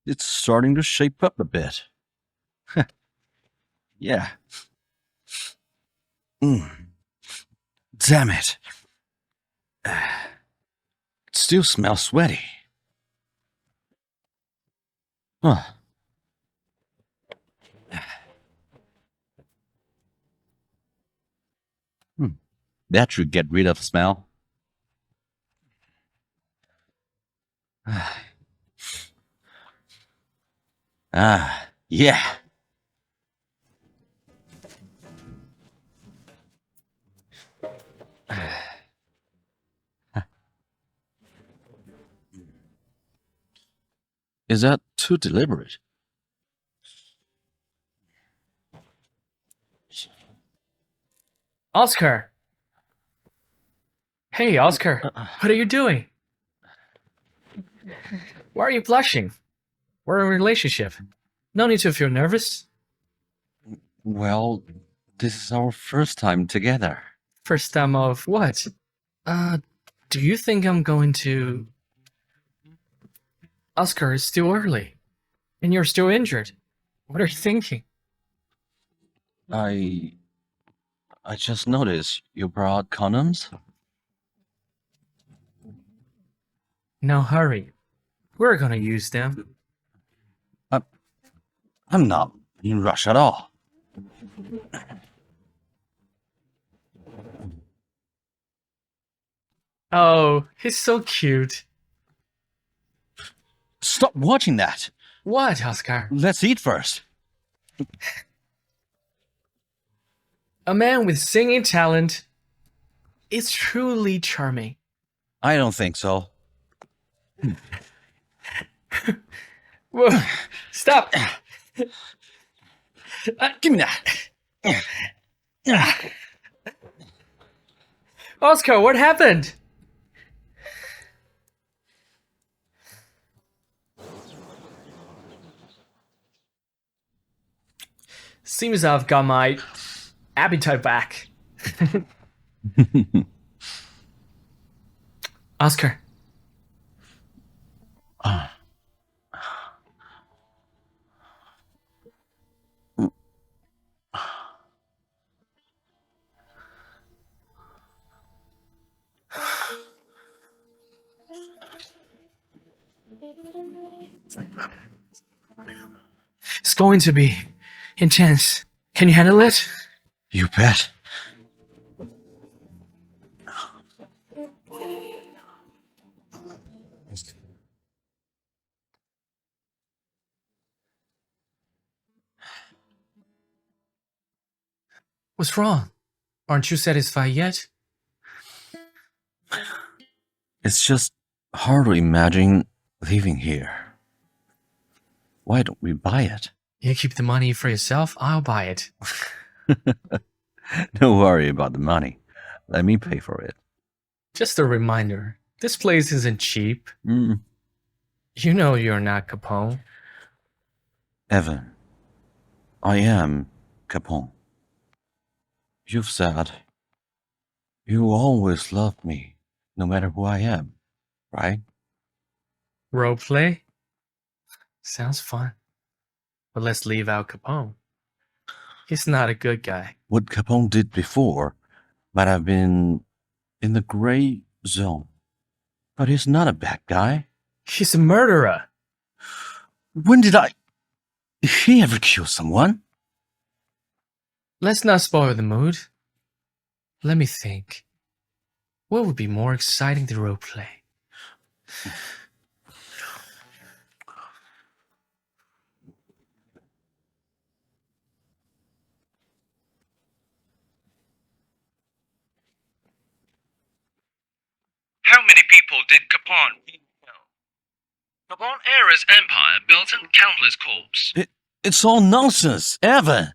It's starting to shape up a bit. Yeah. Damn it. It still smells sweaty. Huh. That should get rid of the smell. Yeah. Is that too deliberate? Oscar. Hey, Oscar. What are you doing? Why are you blushing? We're in a relationship. No need to feel nervous. Well, this is our first time together. First time of what? Do you think I'm going to... Oscar, it's still early. And you're still injured. What are you thinking? I just noticed you brought condoms. No hurry. We're gonna use them. I'm not in a rush at all. Oh, he's so cute. Stop watching that. What, Oscar? Let's eat first. A man with singing talent is truly charming. I don't think so. Whoa, stop! Give me that. Oscar, what happened? Seems I've got my appetite back. Oscar. It's going to be intense. Can you handle it? You bet. What's wrong? Aren't you satisfied yet? It's just hard to imagine living here. Why don't we buy it? You keep the money for yourself, I'll buy it. Don't worry about the money. Let me pay for it. Just a reminder, this place isn't cheap. Mm. You know you're not Capone. Evan, I am Capone. You've said you always love me, no matter who I am, right? Roleplay? Sounds fun. But let's leave out Capone. He's not a good guy. What Capone did before might have been in the gray zone. But he's not a bad guy. He's a murderer. When did he ever kill someone? Let's not spoil the mood. Let me think. What would be more exciting than roleplay? How many people did Capone kill? Capone era's empire built on countless corpses. It's all nonsense, Evan.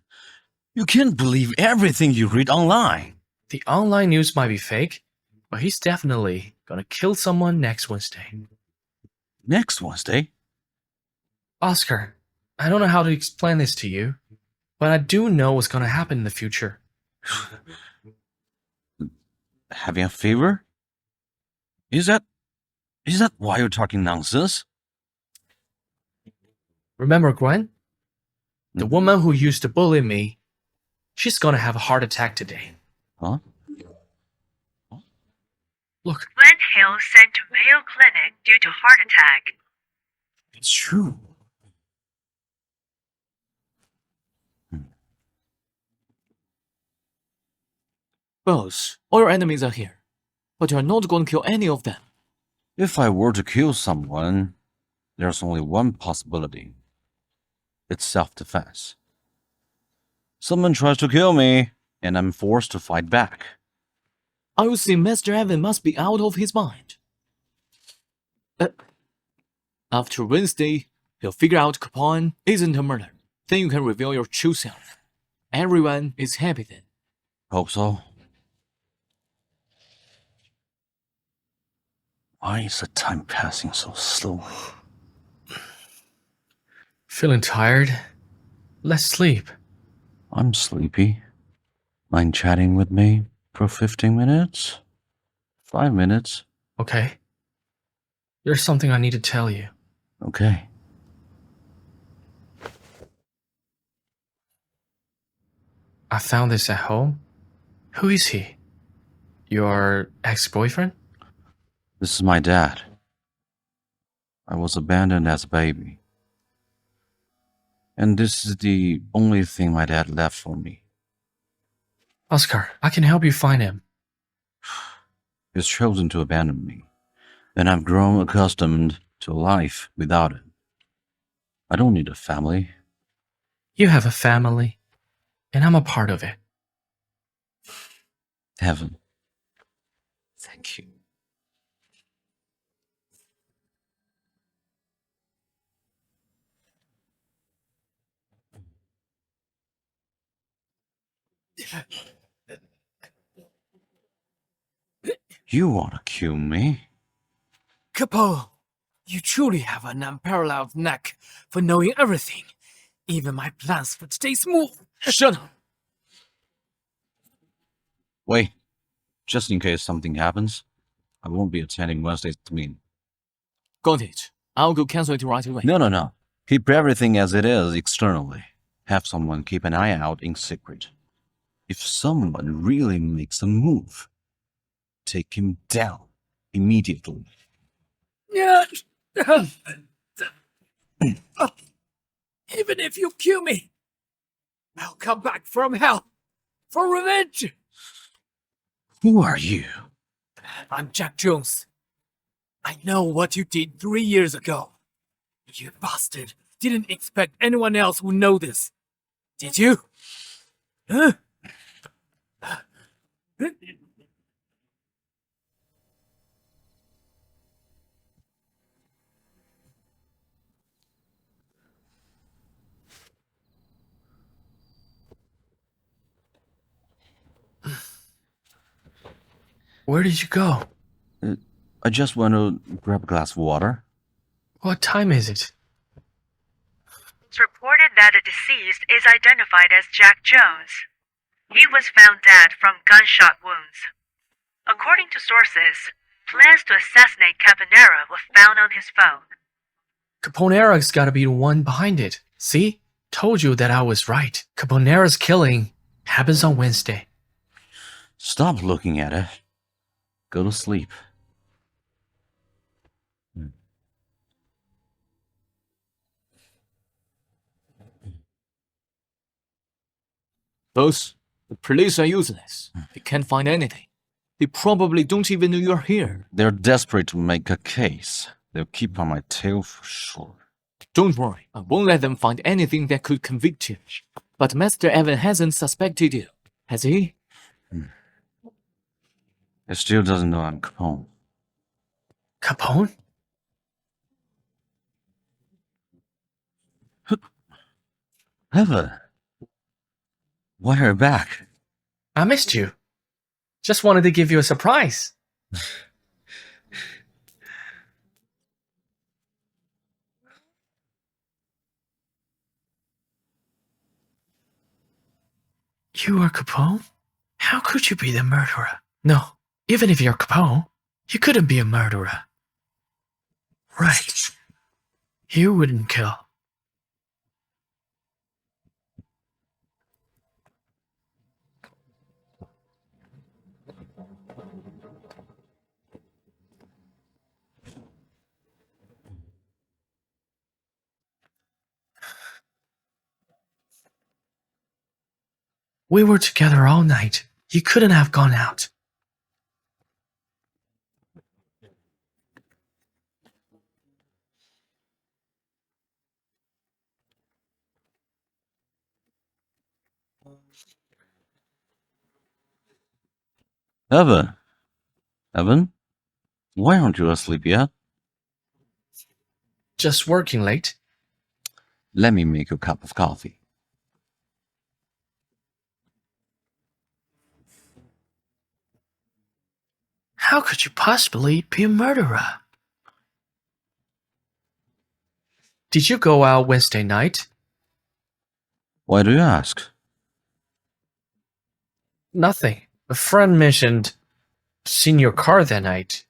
You can't believe everything you read online. The online news might be fake, but he's definitely gonna kill someone next Wednesday. Next Wednesday? Oscar, I don't know how to explain this to you, but I do know what's gonna happen in the future. Having a fever? Is that why you're talking nonsense? Remember Gwen? The woman who used to bully me, she's gonna have a heart attack today. Huh? Look, Glenn Hill sent to Mayo Clinic due to heart attack. It's true. Boss, all your enemies are here, but you are not going to kill any of them. If I were to kill someone, there's only one possibility. It's self-defense. Someone tries to kill me, and I'm forced to fight back. I would say Master Evan must be out of his mind. After Wednesday, he'll figure out Capone isn't a murder. Then you can reveal your true self. Everyone is happy then. Hope so. Why is the time passing so slowly? feeling tired? Let's sleep. I'm sleepy. Mind chatting with me for 15 minutes? 5 minutes? Okay. There's something I need to tell you. Okay. I found this at home. Who is he? Your ex-boyfriend? This is my dad. I was abandoned as a baby. And this is the only thing my dad left for me. Oscar, I can help you find him. He's chosen to abandon me, and I've grown accustomed to life without it. I don't need a family. You have a family, and I'm a part of it. Heaven. Thank you. You want to kill me? Capone, you truly have an unparalleled knack for knowing everything. Even my plans would stay smooth. Shut up. Wait, just in case something happens, I won't be attending Wednesday's meeting. Got it. I'll go cancel it right away. No. Keep everything as it is externally. Have someone keep an eye out in secret. If someone really makes a move, take him down immediately. Yeah. Even if you kill me, I'll come back from hell for revenge. Who are you? I'm Jack Jones. I know what you did 3 years ago. You bastard didn't expect anyone else would know this. Did you? Huh? Where did you go? I just went to grab a glass of water. What time is it? It's reported that the deceased is identified as Jack Jones. He was found dead from gunshot wounds. According to sources, plans to assassinate Caponera were found on his phone. Caponera's gotta be the one behind it. See? Told you that I was right. Caponera's killing happens on Wednesday. Stop looking at it. Go to sleep. Boss, the police are useless. They can't find anything. They probably don't even know you're here. They're desperate to make a case. They'll keep on my tail for sure. Don't worry, I won't let them find anything that could convict you. But Master Evan hasn't suspected you, has he? He still doesn't know I'm Capone. Capone? Evan, why are you back? I missed you. Just wanted to give you a surprise. You are Capone? How could you be the murderer? No, even if you're Capone, you couldn't be a murderer. Right. You wouldn't kill. We were together all night. You couldn't have gone out. Evan, why aren't you asleep yet? Just working late. Let me make you a cup of coffee. How could you possibly be a murderer? Did you go out Wednesday night? Why do you ask? Nothing. A friend mentioned seeing your car that night.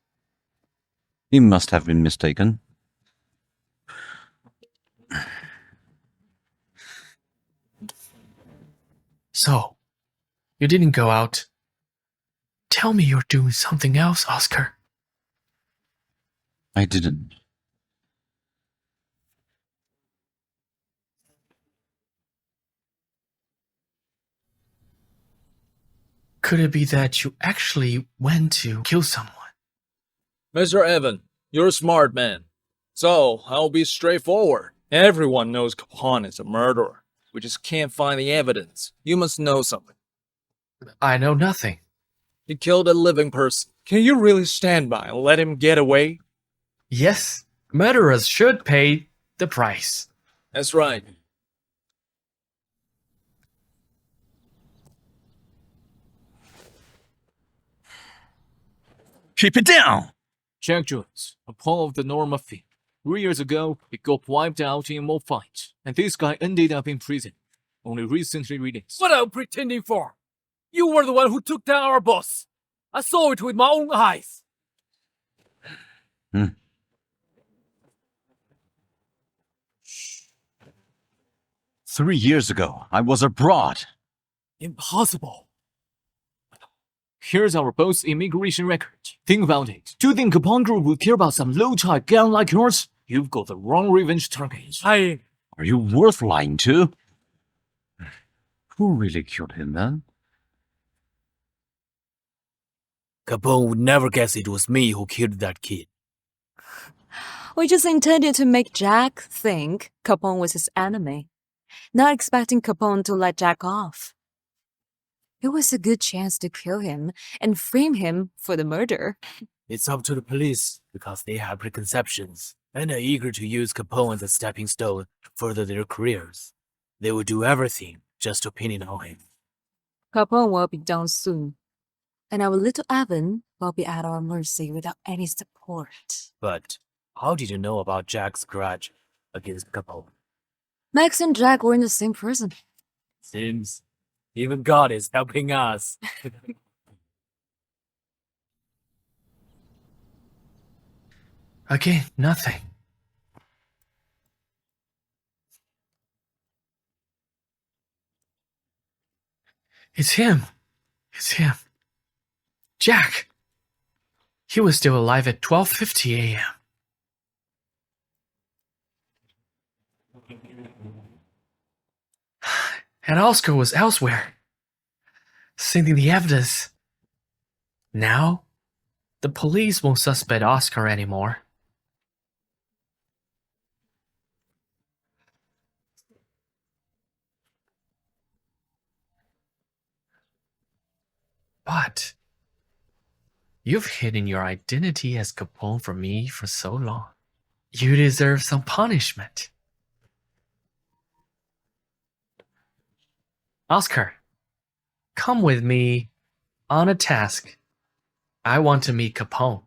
He must have been mistaken. So, you didn't go out. Tell me you're doing something else, Oscar. I didn't. Could it be that you actually went to kill someone? Mr. Evan, you're a smart man. So, I'll be straightforward. Everyone knows Capone is a murderer. We just can't find the evidence. You must know something. I know nothing. He killed a living person. Can you really stand by and let him get away? Yes, murderers should pay the price. That's right. Keep it down! Jack Jones, a pawn of the Norma Fee. 3 years ago, he got wiped out in a mob fight, and this guy ended up in prison. Only recently released. What are you pretending for? You were the one who took down our boss. I saw it with my own eyes. 3 years ago, I was abroad. Impossible. Here's our boss' immigration record. Think about it. Do you think Capone Group would care about some low-type gun like yours? You've got the wrong revenge target. Are you worth lying to? Who really killed him then? Capone would never guess it was me who killed that kid. We just intended to make Jack think Capone was his enemy, not expecting Capone to let Jack off. It was a good chance to kill him and frame him for the murder. It's up to the police because they have preconceptions and are eager to use Capone as a stepping stone to further their careers. They will do everything just to pin it on him. Capone will be done soon, and our little Evan will be at our mercy without any support. But how did you know about Jack's grudge against Capone? Max and Jack were in the same prison. Seems even God is helping us. Again, nothing. It's him. It's him. Jack. He was still alive at 12:50 a.m. And Oscar was elsewhere, sending the evidence. Now, the police won't suspect Oscar anymore. But you've hidden your identity as Capone from me for so long. You deserve some punishment. Oscar, come with me on a task. I want to meet Capone.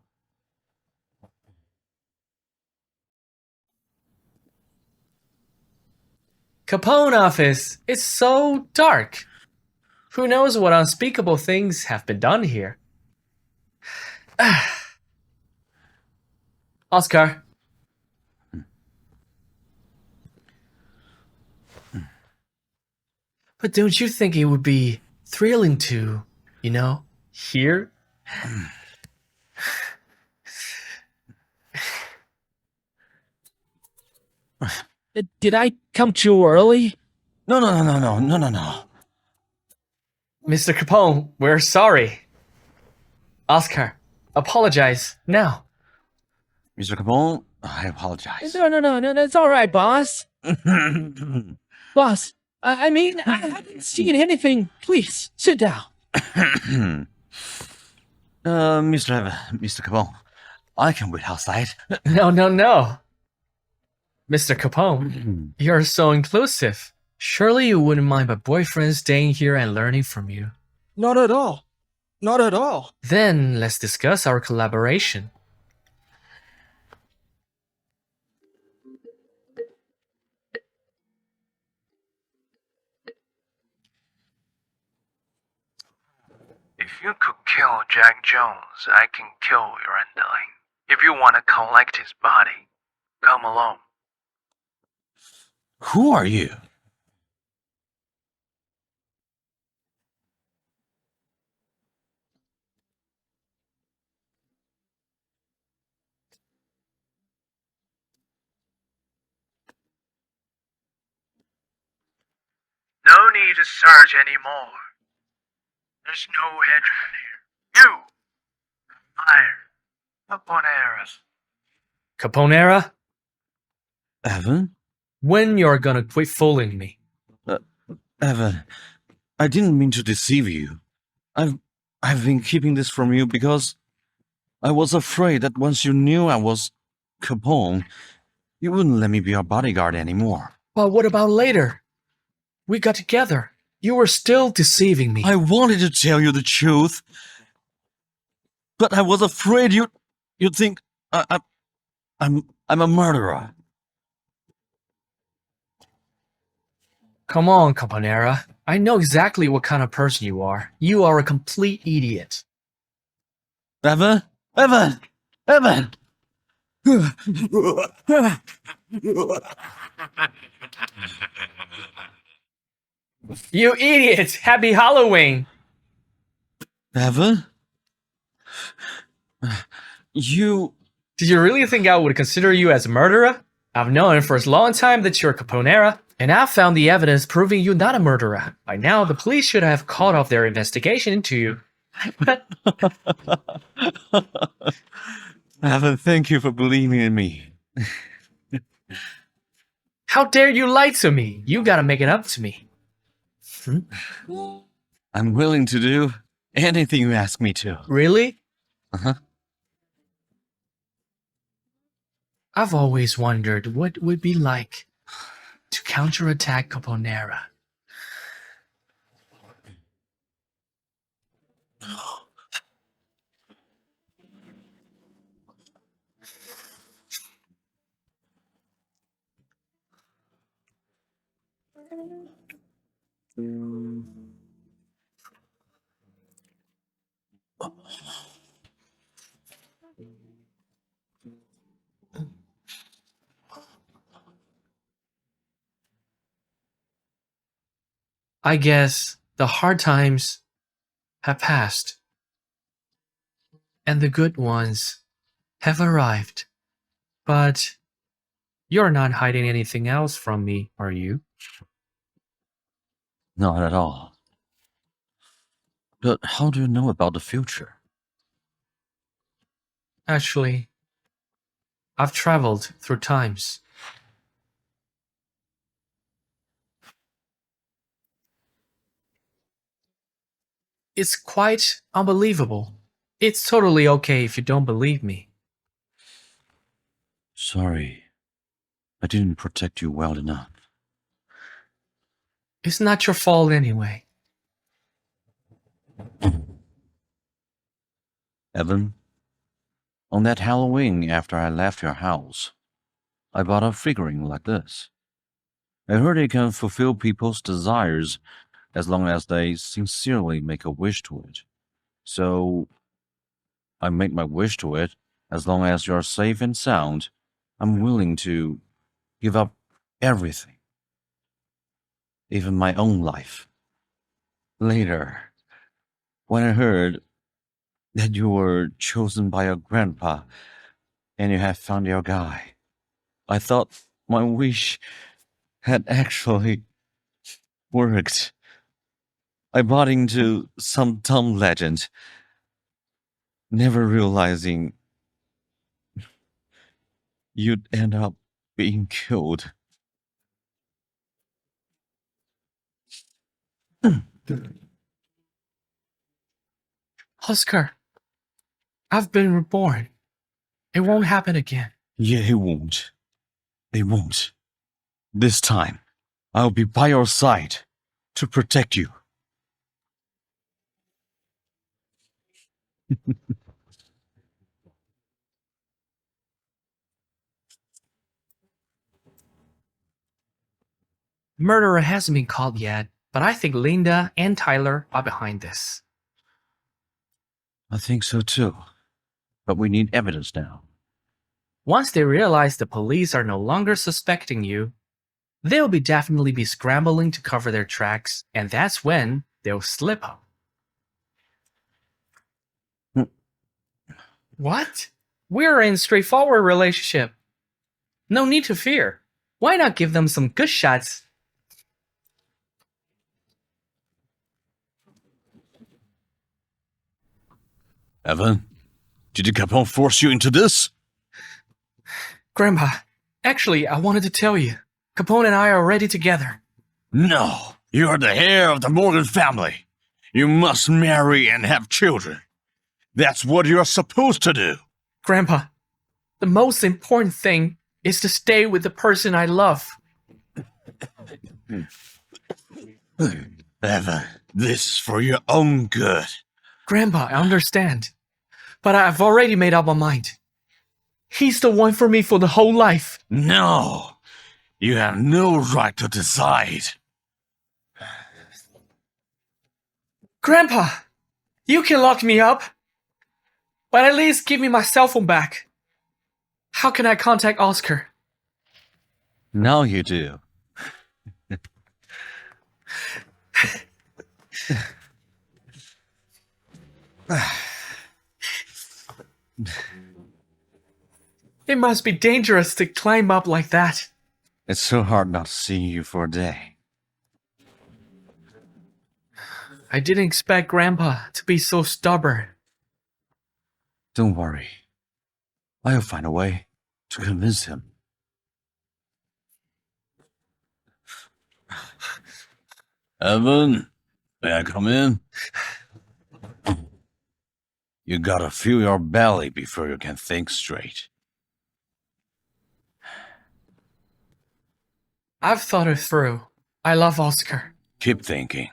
Capone office is so dark. Who knows what unspeakable things have been done here? Oscar. But don't you think it would be thrilling to, hear? Did I come too early? No. Mr. Capone, we're sorry. Oscar, apologize now. Mr. Capone, I apologize. No, that's all right, boss. Boss, I haven't seen anything. Please, sit down. Mr. Capone, I can wait outside. No. Mr. Capone, you're so inclusive. Surely you wouldn't mind my boyfriend staying here and learning from you. Not at all. Not at all. Then let's discuss our collaboration. If you could kill Jack Jones, I can kill your underling. If you want to collect his body, come along. Who are you? No need to search anymore. There's no headroom here. You, Caponera? Evan? When you're gonna quit fooling me? Evan, I didn't mean to deceive you. I've been keeping this from you because I was afraid that once you knew I was Capone, you wouldn't let me be your bodyguard anymore. But what about later? We got together. You were still deceiving me. I wanted to tell you the truth, but I was afraid you'd think I'm a murderer. Come on, Caponera. I know exactly what kind of person you are. You are a complete idiot. Evan! You idiot! Happy Halloween! Evan? You... Did you really think I would consider you as a murderer? I've known for a long time that you're a Caponera, and I've found the evidence proving you not a murderer. By now, the police should have called off their investigation into you. Evan, thank you for believing in me. How dare you lie to me? You gotta make it up to me. I'm willing to do anything you ask me to. Really? Uh-huh. I've always wondered what it would be like to counterattack Caponera. I guess the hard times have passed, and the good ones have arrived. But you're not hiding anything else from me, are you? Not at all. But how do you know about the future? Actually, I've traveled through times. It's quite unbelievable. It's totally okay if you don't believe me. Sorry, I didn't protect you well enough. It's not your fault anyway. Evan, on that Halloween after I left your house, I bought a figurine like this. I heard it can fulfill people's desires as long as they sincerely make a wish to it. So, I make my wish to it. As long as you're safe and sound, I'm willing to give up everything. Even my own life. Later, when I heard that you were chosen by your grandpa and you have found your guy, I thought my wish had actually worked. I bought into some dumb legend, never realizing you'd end up being killed. Oscar, I've been reborn. It won't happen again. Yeah, it won't. It won't. This time, I'll be by your side to protect you. Murderer hasn't been caught yet, but I think Linda and Tyler are behind this. I think so too. But we need evidence now. Once they realize the police are no longer suspecting you, they'll definitely be scrambling to cover their tracks, and that's when they'll slip up. What? We're in a straightforward relationship. No need to fear. Why not give them some good shots? Evan, did Capone force you into this? Grandpa, actually, I wanted to tell you. Capone and I are already together. No, you are the heir of the Morgan family. You must marry and have children. That's what you're supposed to do. Grandpa, the most important thing is to stay with the person I love. Evan, this is for your own good. Grandpa, I understand. But I've already made up my mind. He's the one for me for the whole life. No, you have no right to decide. Grandpa, you can lock me up. But at least give me my cell phone back. How can I contact Oscar? Now you do. It must be dangerous to climb up like that. It's so hard not to see you for a day. I didn't expect Grandpa to be so stubborn. Don't worry. I'll find a way to convince him. Evan, May I come in? You gotta feel your belly before you can think straight. I've thought it through. I love Oscar. Keep thinking.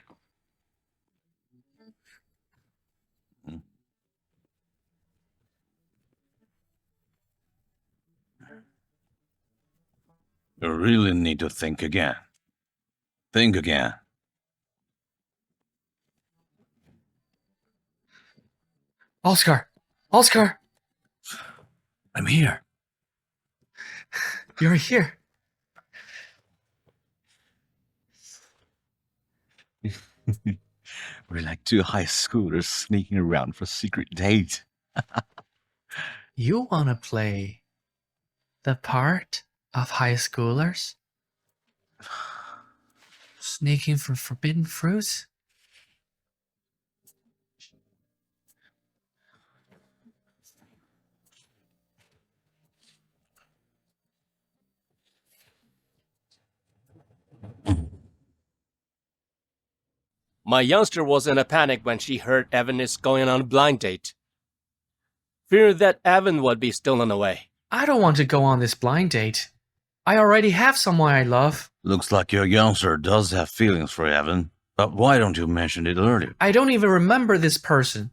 You really need to think again. Think again. Oscar! Oscar! I'm here. You're here. We're like two high schoolers sneaking around for a secret date. You wanna play the part of high schoolers? Sneaking for forbidden fruits? My youngster was in a panic when she heard Evan is going on a blind date. Fearing that Evan would be stolen away. I don't want to go on this blind date. I already have someone I love. Looks like your youngster does have feelings for Evan, but why don't you mention it earlier? I don't even remember this person.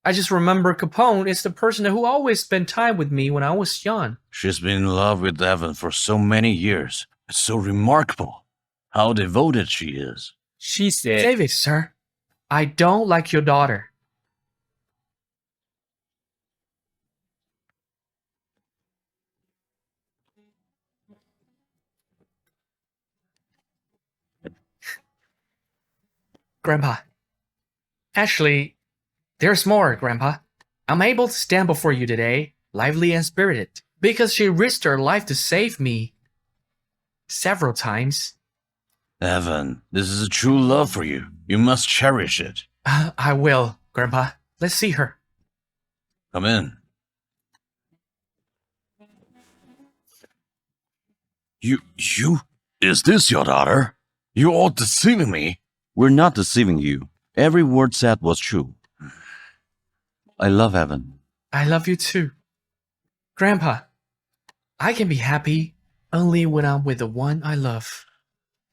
I just remember Capone is the person who always spent time with me when I was young. She's been in love with Evan for so many years. It's so remarkable how devoted she is. She said, David, sir, I don't like your daughter. Grandpa. Actually, there's more, Grandpa. I'm able to stand before you today, lively and spirited, because she risked her life to save me several times. Evan, this is a true love for you. You must cherish it. I will, Grandpa. Let's see her. Come in. You? Is this your daughter? You're all deceiving me. We're not deceiving you. Every word said was true. I love Evan. I love you too. Grandpa, I can be happy only when I'm with the one I love.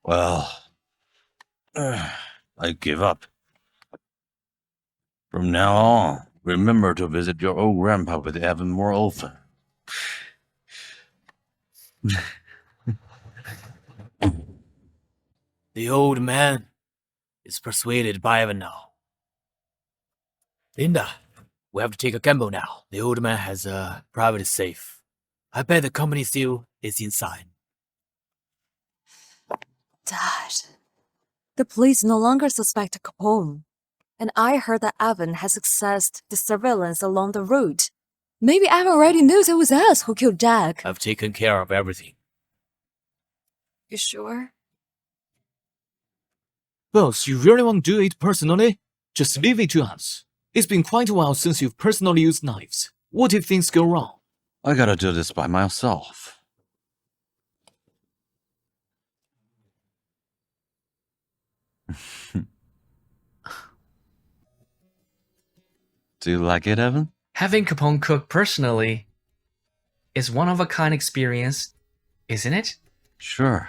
Well, I give up. From now on, remember to visit your old grandpa with Evan more often. The old man is persuaded by Evan now. Linda, we have to take a gamble now. The old man has a private safe. I bet the company seal is inside. Dad, the police no longer suspect Capone. And I heard that Evan has accessed the surveillance along the route. Maybe Evan already knows it was us who killed Jack. I've taken care of everything. You sure? Boss, you really want to do it personally? Just leave it to us. It's been quite a while since you've personally used knives. What if things go wrong? I gotta do this by myself. Do you like it, Evan? Having Capone cook personally is one-of-a-kind experience, isn't it? Sure.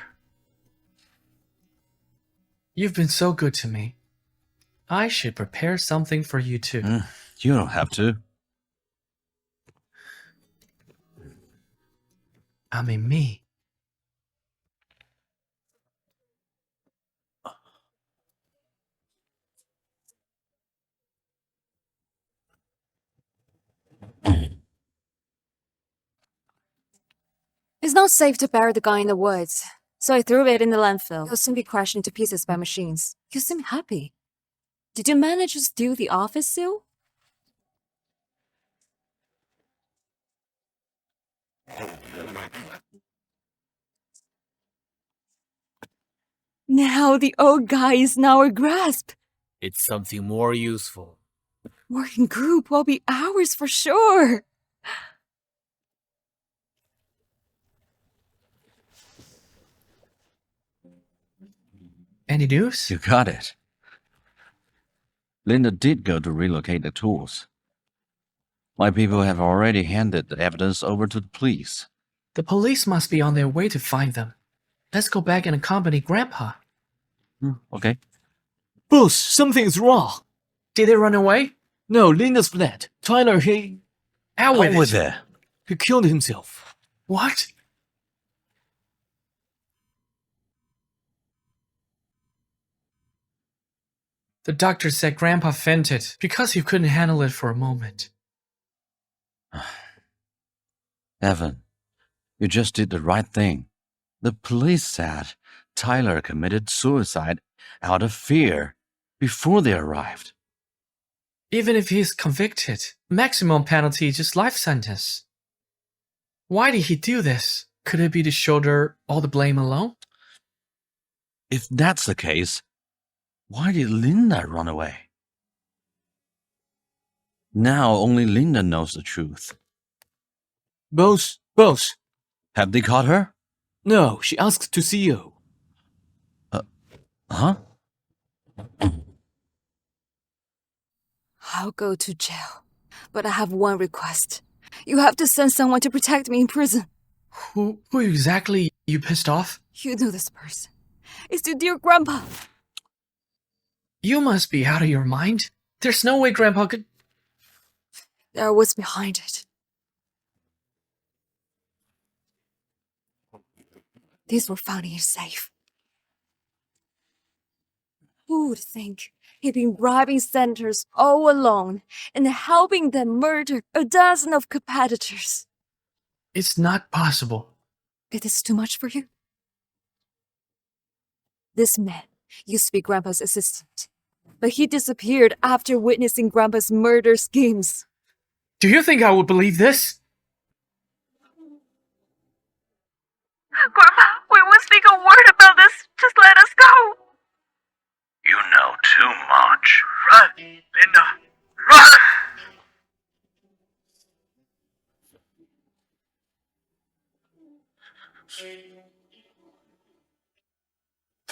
You've been so good to me. I should prepare something for you too. You don't have to. I mean me. It's not safe to bury the guy in the woods, so I threw it in the landfill. He'll soon be crushed into pieces by machines. You seem happy. Did you manage to steal the office seal? Now the old guy is in our grasp. It's something more useful. Working group will be ours for sure. Any news? You got it. Linda did go to relocate the tools. My people have already handed the evidence over to the police. The police must be on their way to find them. Let's go back and accompany Grandpa. Okay. Boss, something is wrong. Did they run away? No, Linda's fled. Tyler, he Out with With it. it. he killed himself. What? The doctor said Grandpa fainted because he couldn't handle it for a moment. Evan, you just did the right thing. The police said Tyler committed suicide out of fear before they arrived. Even if he's convicted, maximum penalty is just life sentence. Why did he do this? Could it be to shoulder all the blame alone? If that's the case, why did Linda run away? Now only Linda knows the truth. Boss, Have they caught her? no, she asked to see you. Huh? I'll go to jail. But I have one request. You have to send someone to protect me in prison. Who exactly you pissed off? You know this person. It's your dear Grandpa. You must be out of your mind. There's no way Grandpa could... There was behind it. These were found in his safe. Who would think he'd been bribing senators all alone and helping them murder a dozen of competitors? It's not possible. It is too much for you? This man used to be Grandpa's assistant, but he disappeared after witnessing Grandpa's murder schemes. Do you think I would believe this? Grandpa, we won't speak a word about this. Just let us go. You know too much. Run, Linda. Run!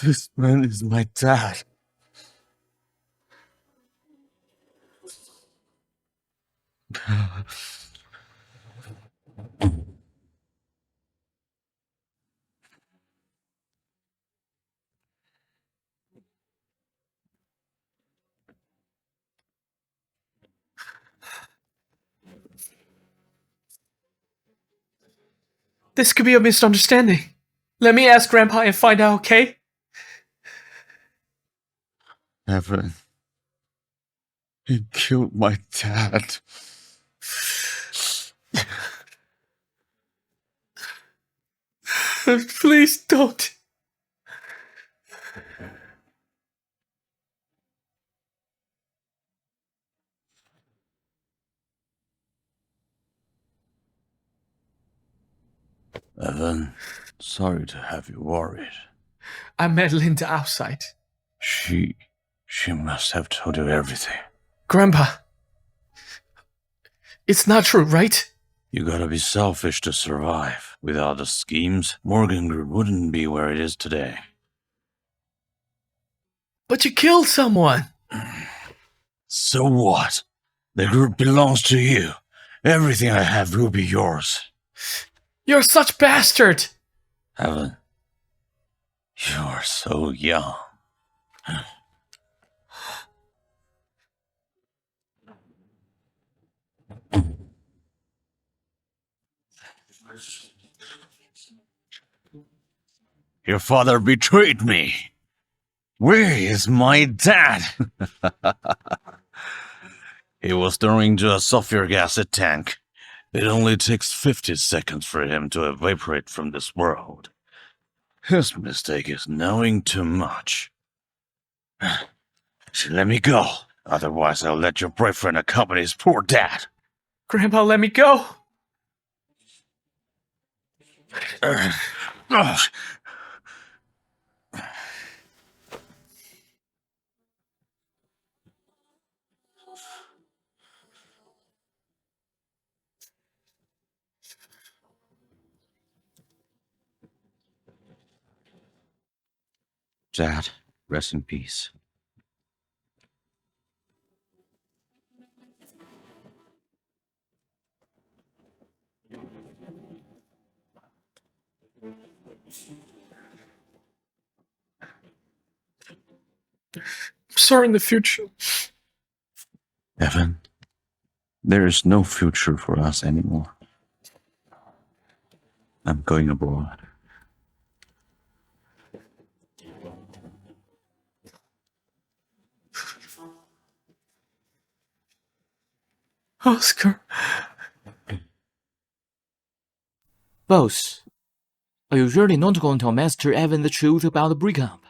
This man is my dad. This could be a misunderstanding. Let me ask Grandpa and find out, okay? Evan, he killed my dad. Please don't. Evan, sorry to have you worried. I met Linda outside. She must have told you everything. Grandpa, it's not true, right? You gotta be selfish to survive. Without the schemes, Morgan Group wouldn't be where it is today. But you killed someone. So what? The group belongs to you. Everything I have will be yours. You're such bastard. Evan, you are so young. Your father betrayed me. Where is my dad? He was thrown into a sulfuric acid tank. It only takes 50 seconds for him to evaporate from this world. His mistake is knowing too much. Let me go. Otherwise, I'll let your boyfriend accompany his poor dad. Grandpa, let me go. Dad, rest in peace. I'm sorry in the future. Evan, there is no future for us anymore. I'm going abroad. Oscar. Boss, are you really not going to tell Master Evan the truth about the breakup?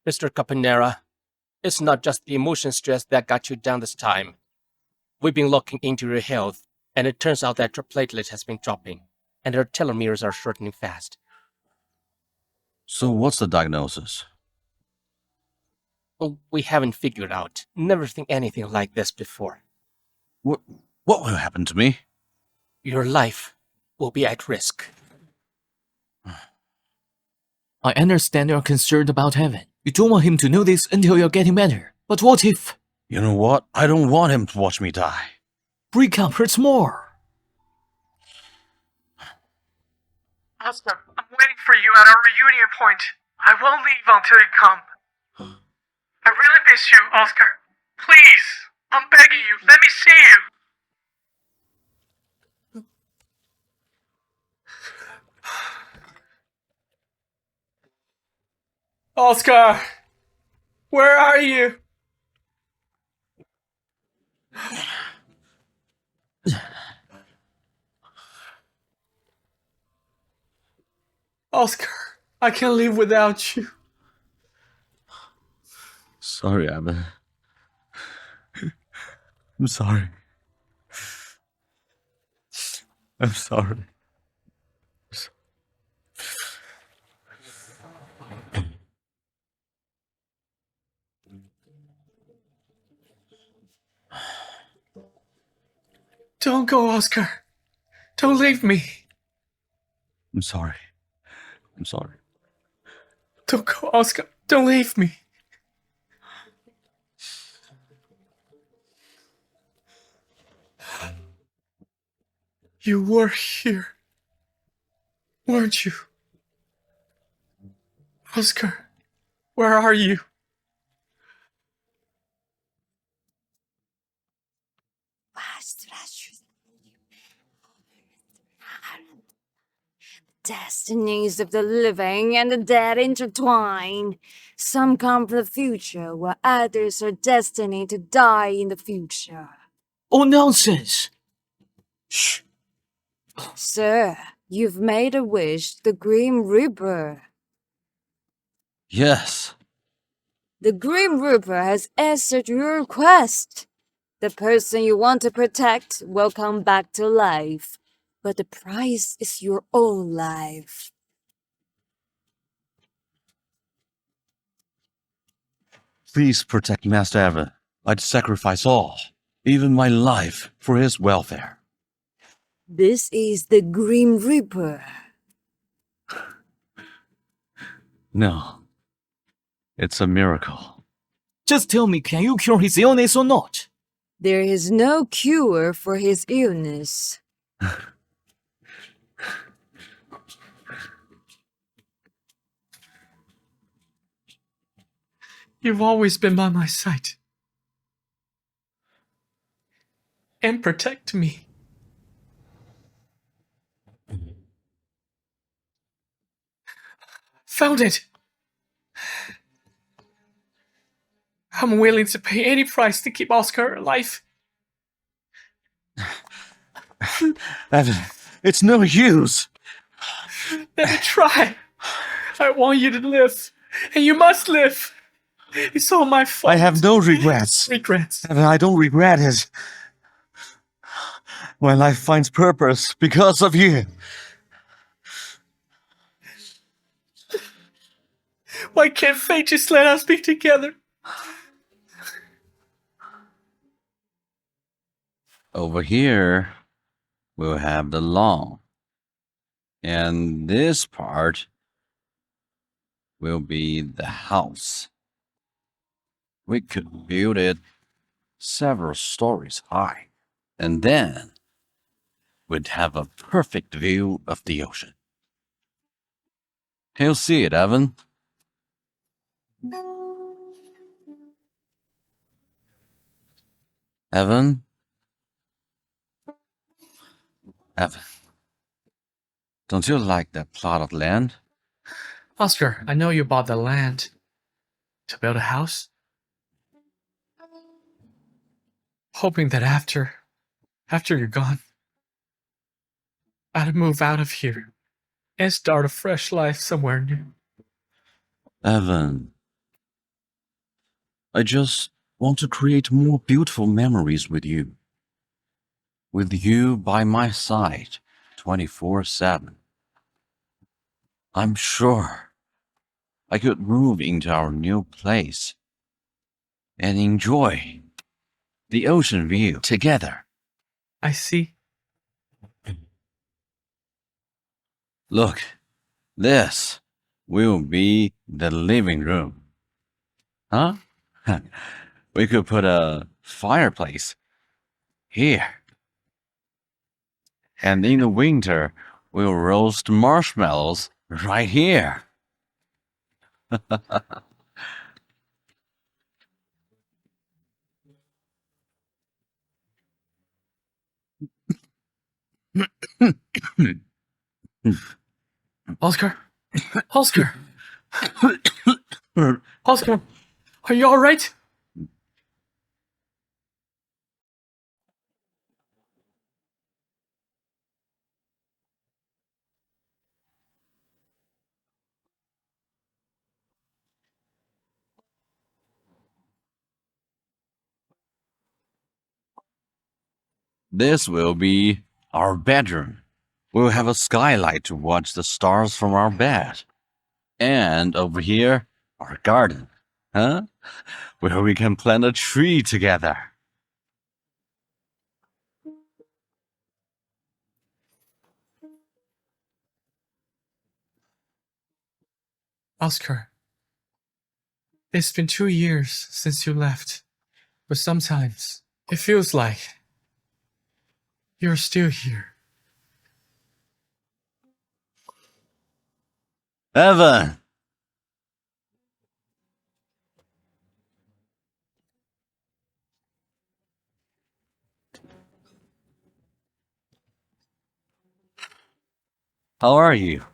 Mr. Caponera, it's not just the emotion stress that got you down this time. We've been looking into your health, and it turns out that your platelet has been dropping, and your telomeres are shortening fast. So what's the diagnosis? Well, we haven't figured out. Never seen anything like this before. What will happen to me? Your life will be at risk. I understand you're concerned about Evan. You don't want him to know this until you're getting better. But what if... You know what? I don't want him to watch me die. breakup hurts more? Oscar, I'm waiting for you at our reunion point. I won't leave until you come. I really miss you, Oscar. Please, I'm begging you, let me see you. Oscar! Where are you? Oscar, I can't live without you. Sorry, Evan. I'm sorry. I'm sorry. Don't go, Oscar. Don't leave me. I'm sorry. I'm sorry. Don't go, Oscar. Don't leave me. You were here, weren't you? Oscar, where are you? Destinies of the living and the dead intertwine. Some come from the future, while others are destined to die in the future. Oh, nonsense! Shh. Sir, you've made a wish, the Grim Reaper. Yes. The Grim Reaper has answered your request. The person you want to protect will come back to life. But the price is your own life. Please protect Master Evan. I'd sacrifice all, even my life, for his welfare. This is the Grim Reaper. No. It's a miracle. Just tell me, can you cure his illness or not? There is no cure for his illness. You've always been by my side. And protect me. Found it! I'm willing to pay any price to keep Oscar alive. Evan, it's no use. Let me try. I want you to live. And you must live. It's all my fault. I have no regrets. Regrets? Evan, I don't regret it. My life finds purpose because of you. Why can't fate just let us be together? Over here, we'll have the lawn. And this part will be the house. We could build it several stories high. And then we'd have a perfect view of the ocean. Can you see it, Evan? Evan? Evan. Don't you like that plot of land? Oscar, I know you bought the land to build a house. Hoping that after you're gone, I'd move out of here and start a fresh life somewhere new. Evan. I just want to create more beautiful memories with you. With you by my side, 24/7. I'm sure I could move into our new place and enjoy the ocean view together. I see. Look, this will be the living room. Huh? We could put a fireplace here. And in the winter, we'll roast marshmallows right here. Oscar? Oscar? Oscar, are you alright? This will be our bedroom. We'll have a skylight to watch the stars from our bed. And over here, our garden. Huh? Where we can plant a tree together. Oscar, it's been 2 years since you left, but sometimes it feels like you're still here. Evan! How are you?